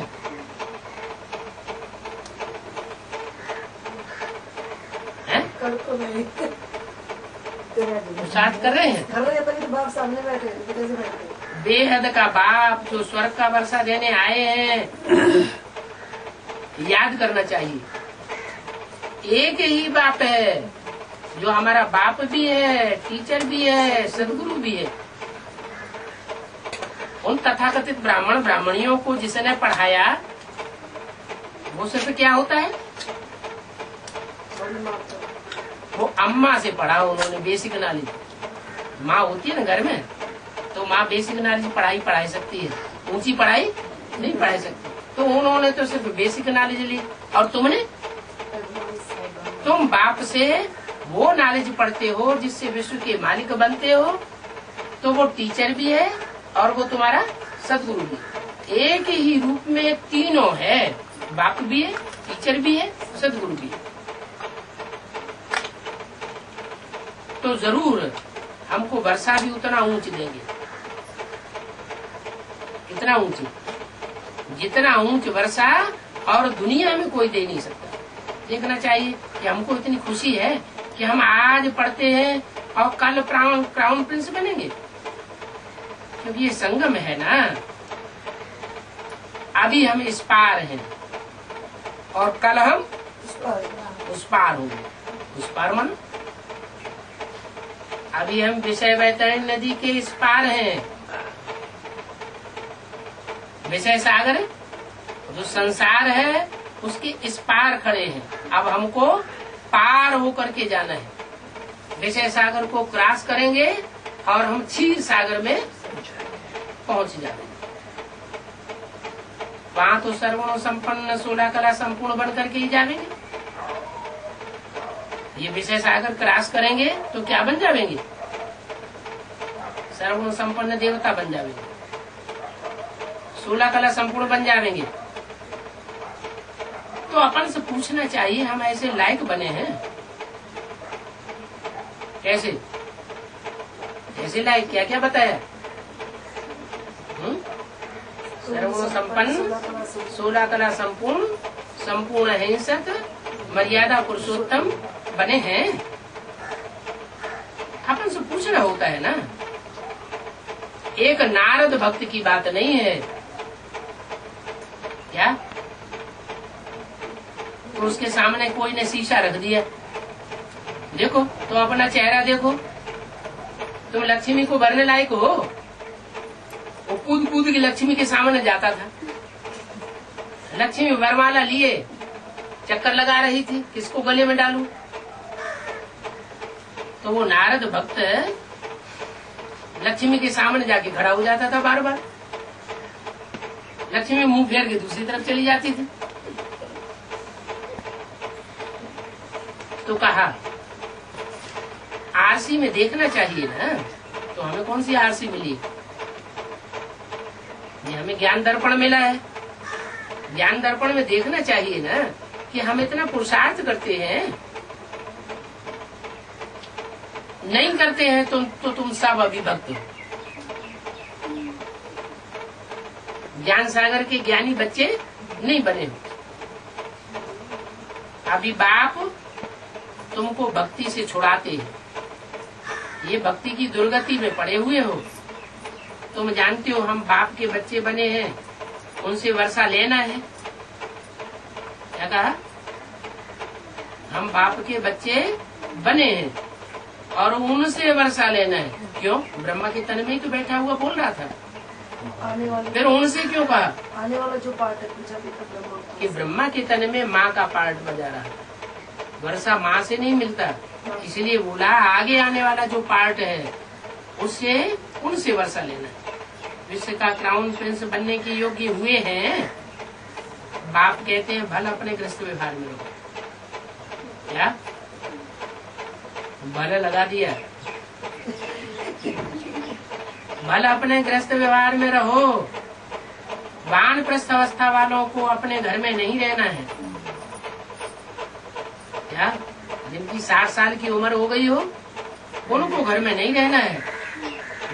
S1: पुरुषार्थ कर रहे हैं।
S2: तो बाप सामने बैठे तो कैसे बैठे?
S1: बेहद का बाप जो स्वर्ग का वर्षा देने आए हैं, याद करना चाहिए। एक ही बाप है जो हमारा बाप भी है, टीचर भी है, सदगुरु भी है। उन तथाकथित ब्राह्मण ब्राह्मणियों को जिसने पढ़ाया वो सिर्फ क्या होता है? वो अम्मा से पढ़ा उन्होंने, बेसिक नॉलेज। माँ होती है ना घर में, तो माँ बेसिक नॉलेज पढ़ाई सकती है, ऊंची पढ़ाई नहीं पढ़ाई सकती। तो उन्होंने तो सिर्फ बेसिक नॉलेज ली। और तुम बाप से वो नॉलेज पढ़ते हो जिससे विश्व के मालिक बनते हो। तो वो टीचर भी है और वो तुम्हारा सदगुरु भी। एक ही रूप में तीनों है, बाप भी है, टीचर भी है, सदगुरु भी है। तो जरूर हमको वर्षा भी उतना ऊंच देंगे। कितना ऊंच? जितना ऊंच वर्षा और दुनिया में कोई दे नहीं सकता। देखना चाहिए कि हमको इतनी खुशी है कि हम आज पढ़ते हैं और कल क्राउन प्रिंस बनेंगे, क्योंकि ये संगम है ना। अभी हम इस पार हैं और कल हम उस पार होंगे। उस पार मन अभी हम विषय वैतरणी नदी के इस पार हैं। विषय सागर जो संसार है उसके इस पार खड़े हैं। अब हमको पार होकर के जाना है। विषय सागर को क्रॉस करेंगे और हम क्षीर सागर में पहुंच जाएंगे। वहां तो सर्वगुण संपन्न 16 कला संपूर्ण बन करके ही जाएंगे। ये विषय सागर क्रॉस करेंगे तो क्या बन जाएंगे? सर्वगुण संपन्न देवता बन जाएंगे, 16 कला संपूर्ण बन जाएंगे। तो अपन से पूछना चाहिए हम ऐसे लायक बने हैं कैसे? ऐसे लायक क्या क्या बताया? सर्वगुण संपन्न 16 कला संपूर्ण संपूर्ण अहिंसक मर्यादा पुरुषोत्तम बने हैं। अपन से पूछना होता है ना। एक नारद भक्त की बात नहीं है क्या? तो उसके सामने कोई ने शीशा रख दिया, देखो तो अपना चेहरा देखो, तुम लक्ष्मी को भरने लायक हो। वो कूद कूद के लक्ष्मी के सामने जाता था। लक्ष्मी वरमाला लिए चक्कर लगा रही थी, किसको गले में डालूं? तो वो नारद भक्त लक्ष्मी के सामने जाके खड़ा हो जाता था बार बार। लक्ष्मी मुंह फेर के दूसरी तरफ चली जाती थी। तो कहा आरसी में देखना चाहिए ना। तो हमें कौन सी आरसी मिली? ये हमें ज्ञान दर्पण मिला है। ज्ञान दर्पण में देखना चाहिए ना कि हम इतना पुरुषार्थ करते हैं, नहीं करते हैं तो तुम सब अभिभक्त हो। ज्ञान सागर के ज्ञानी बच्चे नहीं बने हो। अभी बाप तुमको भक्ति से छुड़ाते हैं। ये भक्ति की दुर्गति में पड़े हुए हो। तुम जानते हो हम बाप के बच्चे बने हैं, उनसे वर्षा लेना है। क्या कहा? हम बाप के बच्चे बने हैं और उनसे वर्षा लेना है। क्यों? ब्रह्मा के तन में ही तो बैठा हुआ बोल रहा था।
S2: आने वाले
S1: फिर उनसे क्यों कहा?
S2: आने वाला जो पार्ट है प्रजापिता ब्रह्मा का।
S1: कि ब्रह्मा के तन में माँ का पार्ट बजा रहा है। वर्षा माँ से नहीं मिलता, इसलिए बोला आगे आने वाला जो पार्ट है उससे उनसे वर्षा लेना है। विश्व का क्राउन प्रिंस बनने के योग्य हुए हैं। बाप कहते हैं भला अपने गृहस्थ व्यवहार में रहो। क्या भला लगा दिया? भला अपने गृहस्थ व्यवहार में रहो। वानप्रस्थ अवस्था वालों को अपने घर में नहीं रहना है। क्या जिनकी 60 साल की उम्र हो गई हो उनको घर में नहीं रहना है।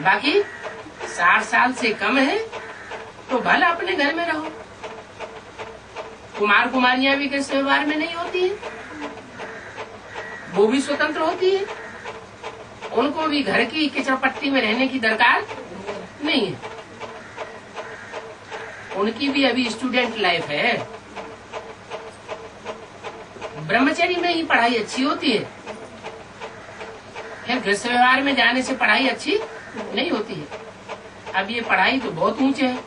S1: बाकी 60 साल से कम है तो भला अपने घर में रहो। कुमार कुमारियां भी गृहस्थ व्यवहार में नहीं होती है, वो भी स्वतंत्र होती है। उनको भी घर की किचड़पट्टी में रहने की दरकार नहीं है। उनकी भी अभी स्टूडेंट लाइफ है। ब्रह्मचर्य में ही पढ़ाई अच्छी होती है, फिर गृहस्थ व्यवहार में जाने से पढ़ाई अच्छी नहीं होती है। अब ये पढ़ाई तो बहुत ऊंचे है,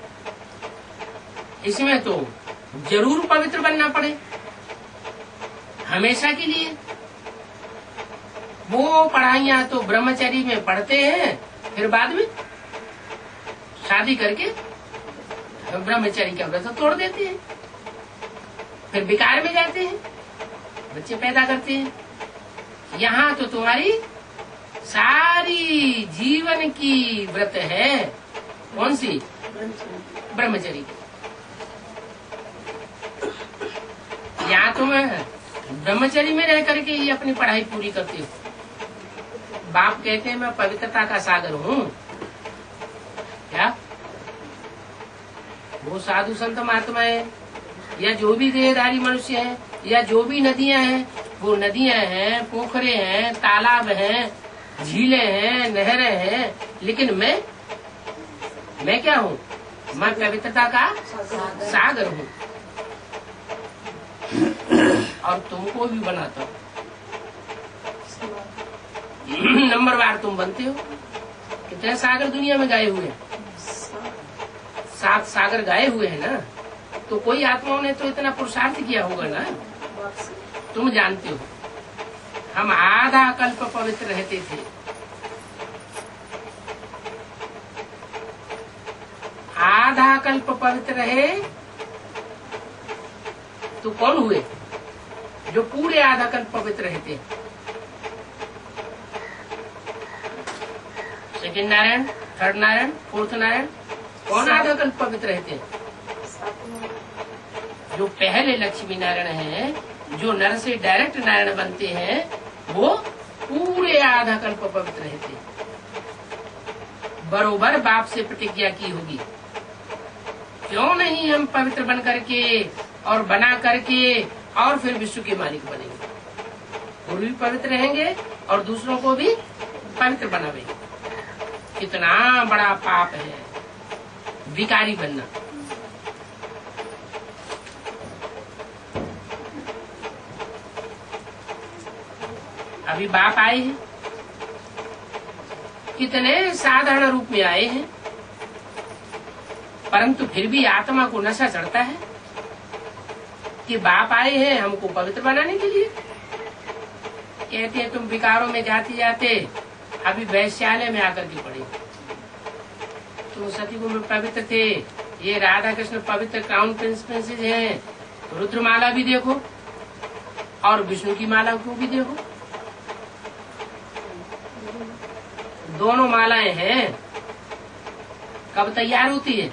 S1: इसमें तो जरूर पवित्र बनना पड़े हमेशा के लिए। वो पढ़ाइयां तो ब्रह्मचर्य में पढ़ते हैं, फिर बाद में शादी करके ब्रह्मचर्य का व्रत तोड़ देते हैं, फिर बेकार में जाते हैं, बच्चे पैदा करते हैं। यहाँ तो तुम्हारी सारी जीवन की व्रत है। कौन सी? ब्रह्मचर्य की। यहाँ तुम ब्रह्मचर्य में रह करके ही अपनी पढ़ाई पूरी करते हो। बाप कहते हैं मैं पवित्रता का सागर हूँ। क्या वो साधु संत महात्मा है या जो भी देहधारी मनुष्य है या जो भी नदियां हैं, वो नदियां हैं, पोखरे हैं, तालाब हैं, झीलें हैं, नहरें हैं, लेकिन मैं क्या हूँ? मैं पवित्रता का सागर हूँ और तुमको भी बनाता हूँ। नंबरवार तुम बनते हो। कितने सागर दुनिया में गाए हुए हैं? 7 सागर गाए हुए हैं ना। तो कोई आत्माओं ने तो इतना पुरुषार्थ किया होगा ना। तुम जानते हो हम आधा कल्प पवित्र रहते थे, आधा कल्प पवित्र रहे तो कौन हुए? जो पूरे आधा कल्प पवित्र रहते। Second Narayan, third Narayan, fourth Narayan, कौन आधा कल्प पवित्र रहते? जो पहले लक्ष्मी नारायण हैं, जो नर से डायरेक्ट नारायण बनते हैं, वो पूरे आधा कल्प पवित्र रहते। बरोबर बाप से प्रतिज्ञा की होगी, क्यों नहीं हम पवित्र बन करके और बना करके और फिर विश्व के मालिक बनेंगे। वो भी पवित्र रहेंगे और दूसरों को भी पवित्र बनावेंगे। कितना बड़ा पाप है भिखारी बनना। अभी बाप आए हैं, कितने साधारण रूप में आए हैं, परंतु फिर भी आत्मा को नशा चढ़ता है कि बाप आए हैं हमको पवित्र बनाने के लिए। कहते हैं तुम विकारों में जाते जाते अभी वैश्यालय में आकर के पड़े। तुम सतयुग में पवित्र थे, ये राधा कृष्ण पवित्र क्राउन प्रिंसेस हैं। रुद्रमाला भी देखो और विष्णु की माला को भी देखो, दोनों मालाएं हैं। कब तैयार होती है?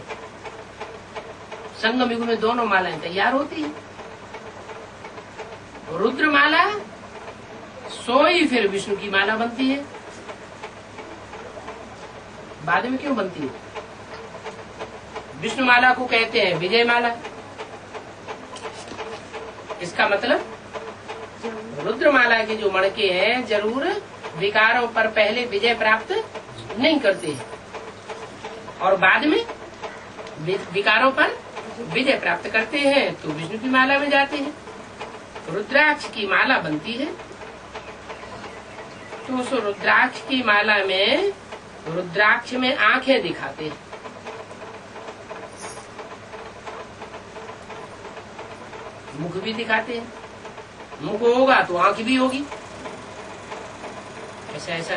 S1: संगम युग में दोनों मालाएं तैयार होती है। रुद्र माला सोई फिर विष्णु की माला बनती है। बाद में क्यों बनती है? विष्णु माला को कहते हैं विजय माला। इसका मतलब रुद्र माला के जो मणके हैं जरूर विकारों पर पहले विजय प्राप्त नहीं करते हैं और बाद में विकारों पर विजय प्राप्त करते हैं तो विष्णु की माला में जाते हैं। रुद्राक्ष की माला बनती है तो उस रुद्राक्ष की माला में रुद्राक्ष में आंखें दिखाते हैं। मुख भी दिखाते हैं, मुख होगा तो आंख भी होगी। ऐसा ऐसा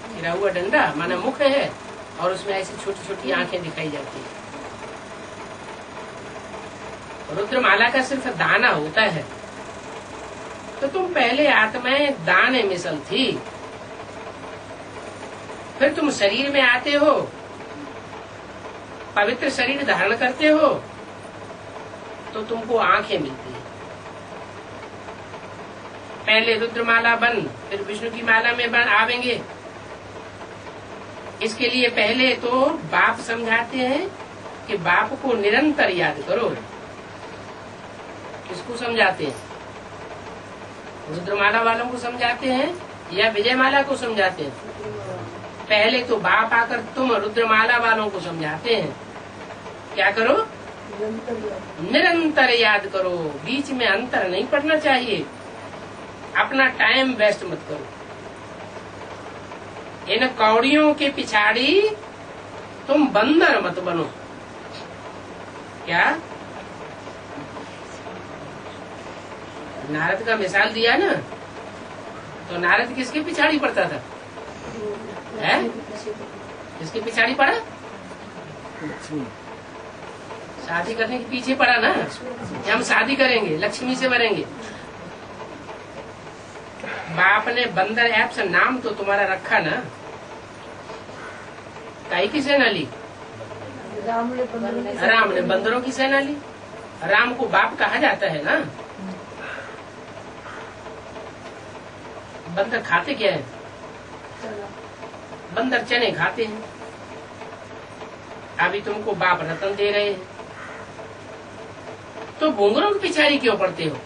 S1: गिरा हुआ डंडा माना मुख है और उसमें ऐसी छोटी छोटी आंखें दिखाई जाती है। रुद्रमाला का सिर्फ दाना होता है। तो तुम पहले आत्माएं दाने मिसल थी, फिर तुम शरीर में आते हो, पवित्र शरीर धारण करते हो तो तुमको आंखें मिलती है। पहले रुद्रमाला बन फिर विष्णु की माला में बन आवेंगे। इसके लिए पहले तो बाप समझाते हैं कि बाप को निरंतर याद करो। किसको समझाते हैं? रुद्रमाला वालों को समझाते हैं या विजयमाला को समझाते हैं? पहले तो बाप आकर तुम रुद्रमाला वालों को समझाते हैं क्या करो? निरंतर याद करो। बीच में अंतर नहीं पड़ना चाहिए। अपना टाइम वेस्ट मत करो। इन कौड़ियों के पिछाड़ी तुम बंदर मत बनो। क्या नारद का मिसाल दिया ना, तो नारद किसके पिछाड़ी पड़ता था? है? किसके पिछाड़ी पड़ा? शादी करने के पीछे पड़ा ना। हम शादी करेंगे, लक्ष्मी से मरेंगे। बाप ने बंदर ऐप से नाम तो तुम्हारा रखा ना। काई की सेना ली? राम ने बंदरों की सेना ली। राम को बाप कहा जाता है ना। बंदर खाते क्या है?
S2: चला।
S1: बंदर चने खाते हैं। अभी तुमको बाप रतन दे रहे हैं तो घुंघरों की पिछाड़ी क्यों पड़ते हो?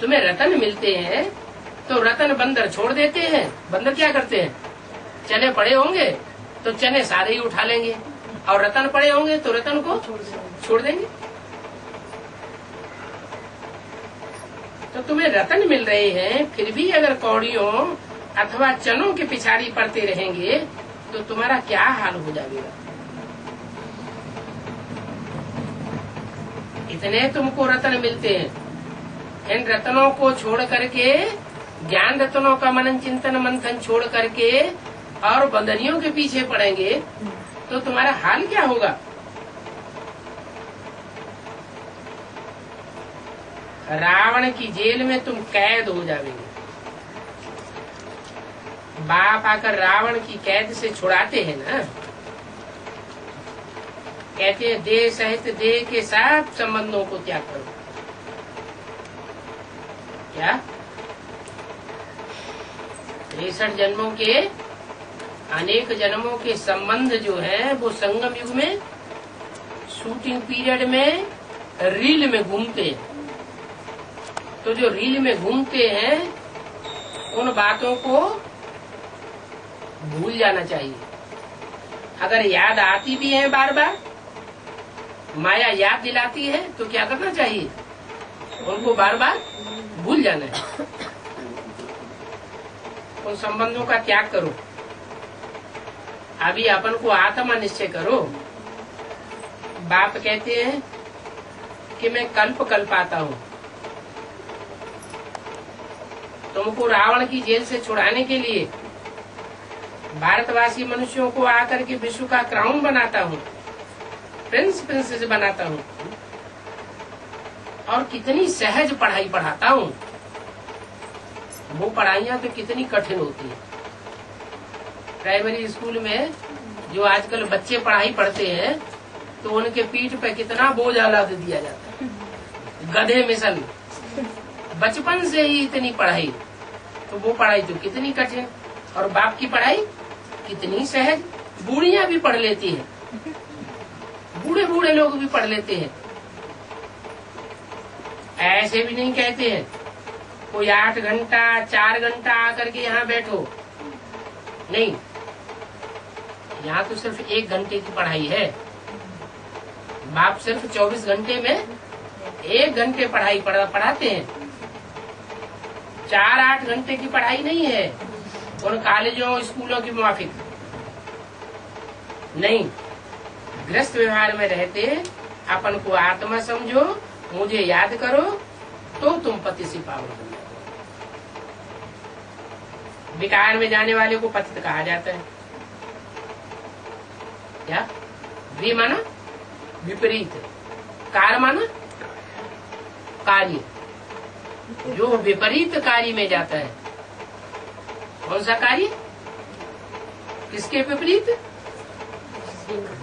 S1: तुम्हें रतन मिलते हैं तो रतन बंदर छोड़ देते हैं। बंदर क्या करते हैं? चने पड़े होंगे तो चने सारे ही उठा लेंगे, और रतन पड़े होंगे तो रतन को छोड़ देंगे। तो तुम्हें रतन मिल रहे हैं, फिर भी अगर कौड़ियों अथवा चनों के पिछाड़ी पड़ते रहेंगे तो तुम्हारा क्या हाल हो जाएगा। इतने तुमको रतन मिलते हैं, इन रत्नों को छोड़ करके, ज्ञान रत्नों का मनन चिंतन मंथन छोड़ करके और बंदनियों के पीछे पड़ेंगे तो तुम्हारा हाल क्या होगा। रावण की जेल में तुम कैद हो जाओगे। बाप आकर रावण की कैद से छुड़ाते हैं ना, कहते हैं देह सहित देह के सब संबंधों को त्याग करो। क्या 63 जन्मों के, अनेक जन्मों के संबंध जो है वो संगम युग में शूटिंग पीरियड में रील में घूमते हैं। तो जो रील में घूमते हैं उन बातों को भूल जाना चाहिए। अगर याद आती भी है बार बार, माया याद दिलाती है तो क्या करना चाहिए? उनको बार बार भूल जाना है। उन संबंधों का त्याग करो। अभी अपन को आत्मा निश्चय करो। बाप कहते हैं कि मैं कल्प कल्प आता हूँ। तुमको रावण की जेल से छुड़ाने के लिए भारतवासी मनुष्यों को आकर के विश्व का क्राउन बनाता हूँ, प्रिंस प्रिंसेस बनाता हूँ, और कितनी सहज पढ़ाई पढ़ाता हूँ। वो पढ़ाइयाँ तो कितनी कठिन होती है। प्राइमरी स्कूल में जो आजकल बच्चे पढ़ाई पढ़ते हैं तो उनके पीठ पे कितना बोझ लाद दिया जाता है, गधे मिसल। बचपन से ही इतनी पढ़ाई, तो वो पढ़ाई तो कितनी कठिन। और बाप की पढ़ाई कितनी सहज। बूढ़ियां भी पढ़ लेती हैं, बूढ़े बूढ़े लोग भी पढ़ लेते हैं। ऐसे भी नहीं कहते हैं कोई 8 घंटा 4 घंटा आकर के यहाँ बैठो, नहीं। यहाँ तो सिर्फ 1 घंटे की पढ़ाई है। बाप सिर्फ 24 घंटे में 1 घंटे पढ़ाई पढ़ाते हैं। 4-8 घंटे की पढ़ाई नहीं है उन कॉलेजों स्कूलों की मुआफिक नहीं। गृहस्थ व्यवहार में रहते अपन को आत्मा समझो, मुझे याद करो, तो तुम पति से पावन बन जाओ। विकार में जाने वाले को पतित कहा जाता है। क्या? वि माना विपरीत, कार माना कार्य। जो विपरीत कार्य में जाता है, कौन सा कार्य? किसके विपरीत?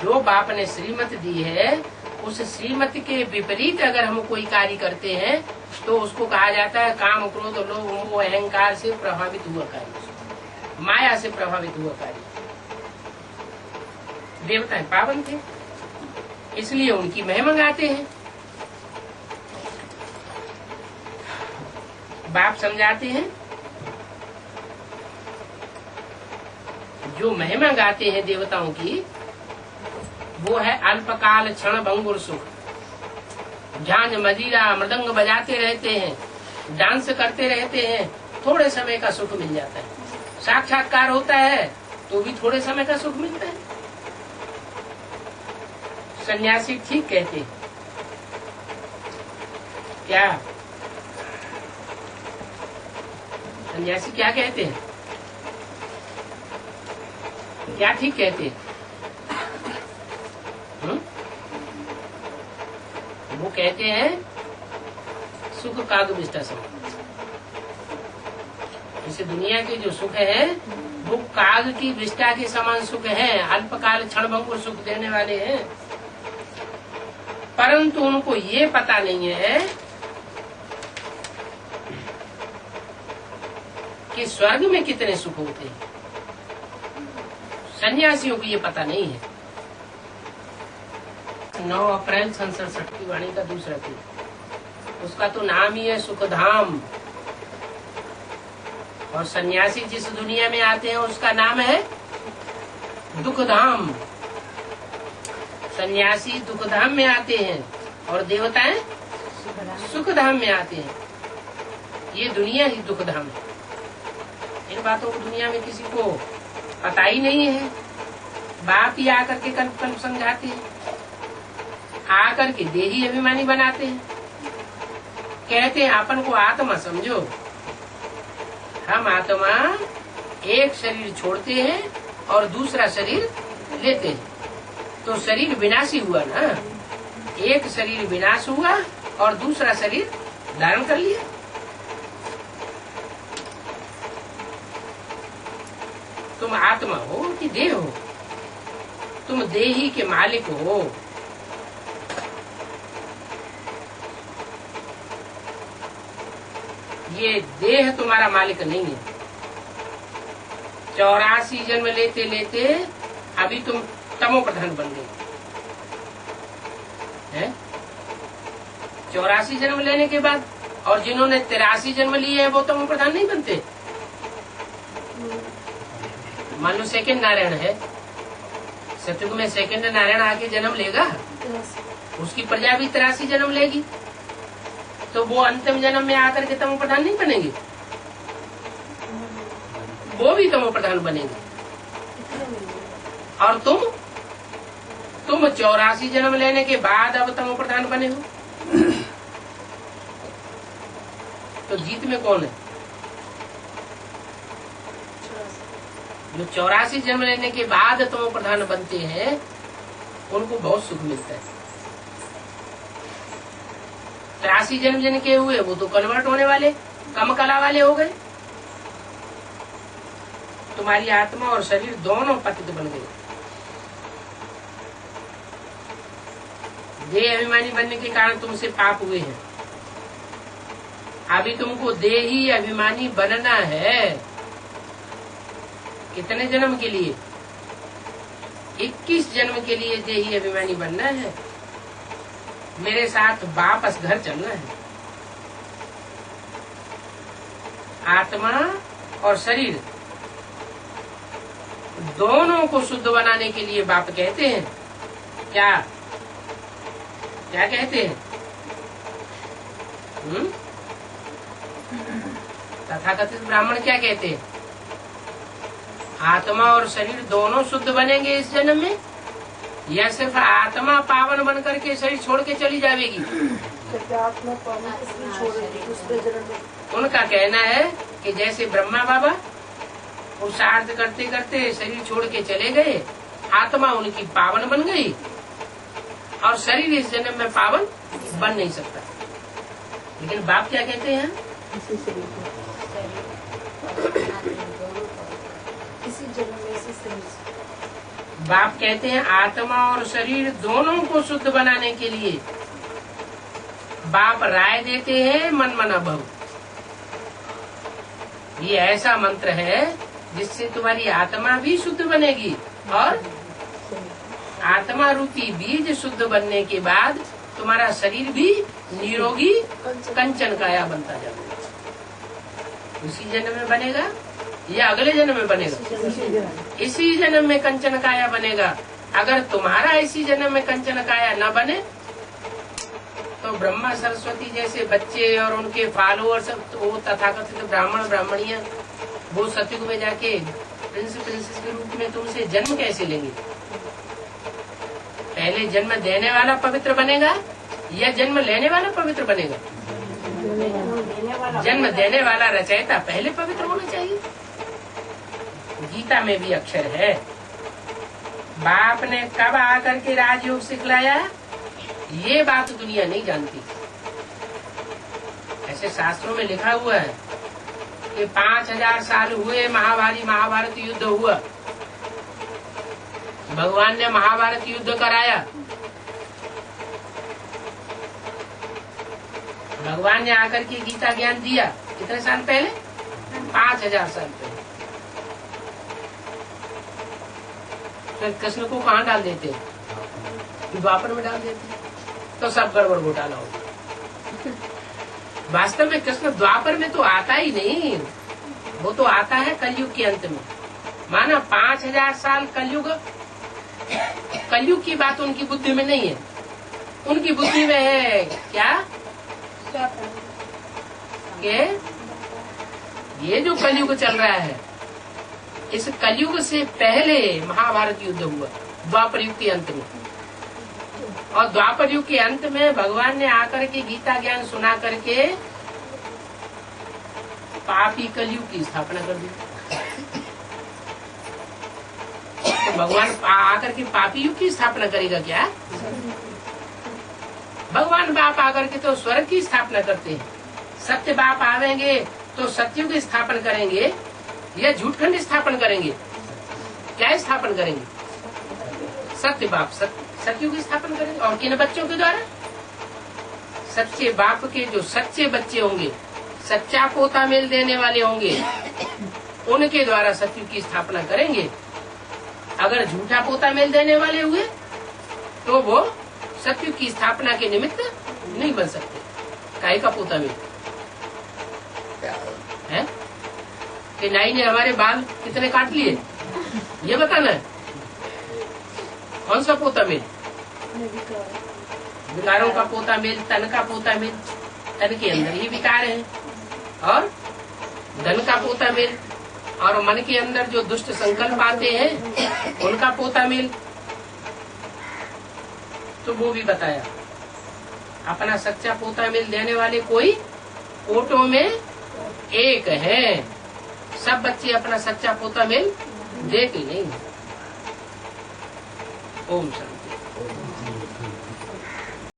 S1: जो बाप ने श्रीमत दी है उस श्रीमत के विपरीत अगर हम कोई कार्य करते हैं तो उसको कहा जाता है काम क्रोध लोभ मोह अहंकार से प्रभावित हुआ कार्य, माया से प्रभावित हुआ कार्य। देवताएं पावन थे इसलिए उनकी महिमा गाते हैं। बाप समझाते हैं जो महिमा गाते हैं देवताओं की, वो है अल्पकाल क्षण भंगुर सुख। झांझ मजीरा मृदंग बजाते रहते हैं, डांस करते रहते हैं, थोड़े समय का सुख मिल जाता है। साक्षात्कार होता है तो भी थोड़े समय का सुख मिलता है। सन्यासी ठीक कहते हैं। क्या सन्यासी क्या कहते हैं? क्या ठीक कहते हैं? वो कहते हैं सुख काग विष्टा समान। इसे दुनिया के जो सुख है वो काग की विष्टा के समान सुख है, अल्पकाल क्षणभंगुर सुख देने वाले हैं। परंतु उनको ये पता नहीं है कि स्वर्ग में कितने सुख होते हैं। सन्यासियों को ये पता नहीं है। 9 अप्रैल 67 की वाणी का दूसरा तीर, उसका तो नाम ही है सुखधाम। और सन्यासी जिस दुनिया में आते हैं उसका नाम है दुखधाम। सन्यासी दुखधाम में आते हैं और देवताएं सुखधाम में आते हैं। ये दुनिया ही दुखधाम है। इन बातों को दुनिया में किसी को पता ही नहीं है। बाप ही आकर के कल्प कल्प समझाते हैं, आकर के देही अभिमानी बनाते हैं, कहते हैं अपन को आत्मा समझो। हम आत्मा एक शरीर छोड़ते हैं और दूसरा शरीर लेते हैं, तो शरीर विनाशी हुआ ना। एक शरीर विनाश हुआ और दूसरा शरीर धारण कर लिया। तुम आत्मा हो कि देह हो? तुम देही के मालिक हो। ये देह तुम्हारा मालिक नहीं है। 84 जन्म लेते लेते अभी तुम तमो प्रधान बन गए हैं। 84 जन्म लेने के बाद, और जिन्होंने 83 जन्म लिए हैं वो तमो प्रधान नहीं बनते। मान लो सेकंड नारायण है, सतयुग में सेकंड नारायण आके जन्म लेगा, उसकी प्रजा भी 83 जन्म लेगी, तो वो अंतिम जन्म में आकर के तमो प्रधान नहीं बनेंगे, वो भी तमो प्रधान बनेंगे। और तुम 84 जन्म लेने के बाद अब तमो प्रधान बने हो, तो जीत में कौन है? जो 84 जन्म लेने के बाद तमो प्रधान बनते हैं उनको बहुत सुख मिलता है। 83 जन्म जिनके हुए वो तो कन्वर्ट होने वाले, कम कला वाले हो गए। तुम्हारी आत्मा और शरीर दोनों पतित बन गए। देह अभिमानी बनने के कारण तुमसे पाप हुए हैं। अभी तुमको देही अभिमानी बनना है। कितने जन्म के लिए? 21 जन्म के लिए देही अभिमानी बनना है। मेरे साथ वापस घर चलना है। आत्मा और शरीर दोनों को शुद्ध बनाने के लिए बाप कहते हैं क्या? क्या कहते हैं? तथाकथित ब्राह्मण क्या कहते हैं? आत्मा और शरीर दोनों शुद्ध बनेंगे इस जन्म में, या सिर्फ आत्मा पावन बन करके शरीर छोड़ के चली जाएगी?
S2: आत्मा पावन छोड़ेगी दूसरे जन्म में।
S1: उनका कहना है कि जैसे ब्रह्मा बाबा पुरुषार्थ करते करते शरीर छोड़ के चले गए, आत्मा उनकी पावन बन गई और शरीर इस जन्म में पावन बन नहीं सकता। लेकिन बाप क्या कहते हैं?
S2: इसी जन्म में इसी शरीर।
S1: बाप कहते हैं आत्मा और शरीर दोनों को शुद्ध बनाने के लिए बाप राय देते हैं मन मना भव। ये ऐसा मंत्र है जिससे तुम्हारी आत्मा भी शुद्ध बनेगी और आत्मा रूपी बीज शुद्ध बनने के बाद तुम्हारा शरीर भी निरोगी कंचन काया बनता जाएगा। उसी जन्म में बनेगा या अगले जन्म में बनेगा? इसी जन्म में कंचन काया बनेगा। अगर तुम्हारा इसी जन्म में कंचन काया न बने तो ब्रह्मा सरस्वती जैसे बच्चे और उनके फॉलोअर सब वो तथाकथित ब्राह्मण ब्राह्मणियां वो सतयुग में जाके प्रिंस प्रिंसेस के रूप में तुमसे जन्म कैसे लेंगे? पहले जन्म देने वाला पवित्र बनेगा या जन्म लेने वाला पवित्र बनेगा? जन्म देने वाला रचयिता पहले पवित्र होना चाहिए। गीता में भी अक्षर है। बाप ने कब आकर के राजयोग सिखलाया, ये बात दुनिया नहीं जानती। ऐसे शास्त्रों में लिखा हुआ है कि 5000 साल हुए महाभारत युद्ध हुआ। भगवान ने महाभारत युद्ध कराया। भगवान ने आकर के गीता ज्ञान दिया कितने साल पहले? 5000 साल पहले। फिर कृष्ण को कहाँ डाल देते? द्वापर में डाल देते, तो सब गड़बड़ घोटाला होगा। वास्तव में कृष्ण द्वापर में तो आता ही नहीं, वो तो आता है कलयुग के अंत में। माना 5000 साल कलयुग, कलयुग की बात उनकी बुद्धि में नहीं है। उनकी बुद्धि में है क्या कि ये जो कलयुग चल रहा है, इस कलयुग से पहले महाभारत युद्ध हुआ, द्वापर युग के अंत में। और द्वापर युग के अंत में भगवान ने आकर के गीता ज्ञान सुना करके पापी कलयुग की स्थापना कर दी। तो भगवान आकर के पापी युग की स्थापना करेगा क्या? भगवान बाप आकर के तो स्वर्ग की स्थापना करते हैं। सत्य बाप आवेंगे तो सत्युग की स्थापना करेंगे या झूठखंड स्थापन करेंगे? क्या स्थापन करेंगे? सत्य बाप सत्युग की स्थापना करेंगे। और किन बच्चों के द्वारा? सच्चे बाप के जो सच्चे बच्चे होंगे, सच्चा पोता मेल देने वाले होंगे, उनके द्वारा सत्युग की स्थापना करेंगे। अगर झूठा पोता मेल देने वाले हुए तो वो सत्युग की स्थापना के निमित्त नहीं बन सकते। काहे का पोता मेल है कि नाई ने हमारे बाल कितने काट लिए, ये बताना है। कौन सा पोता मेल? विकारों का पोता मेल, तन का पोता मेल। तन के अंदर ही विकार है। और धन का पोता मेल, और मन के अंदर जो दुष्ट संकल्प आते हैं उनका पोता मेल, तो वो भी बताया। अपना सच्चा पोता मेल देने वाले कोई कोटों में एक है। सब बच्चे अपना सच्चा पोता मेल देते नहीं। ओम शांति।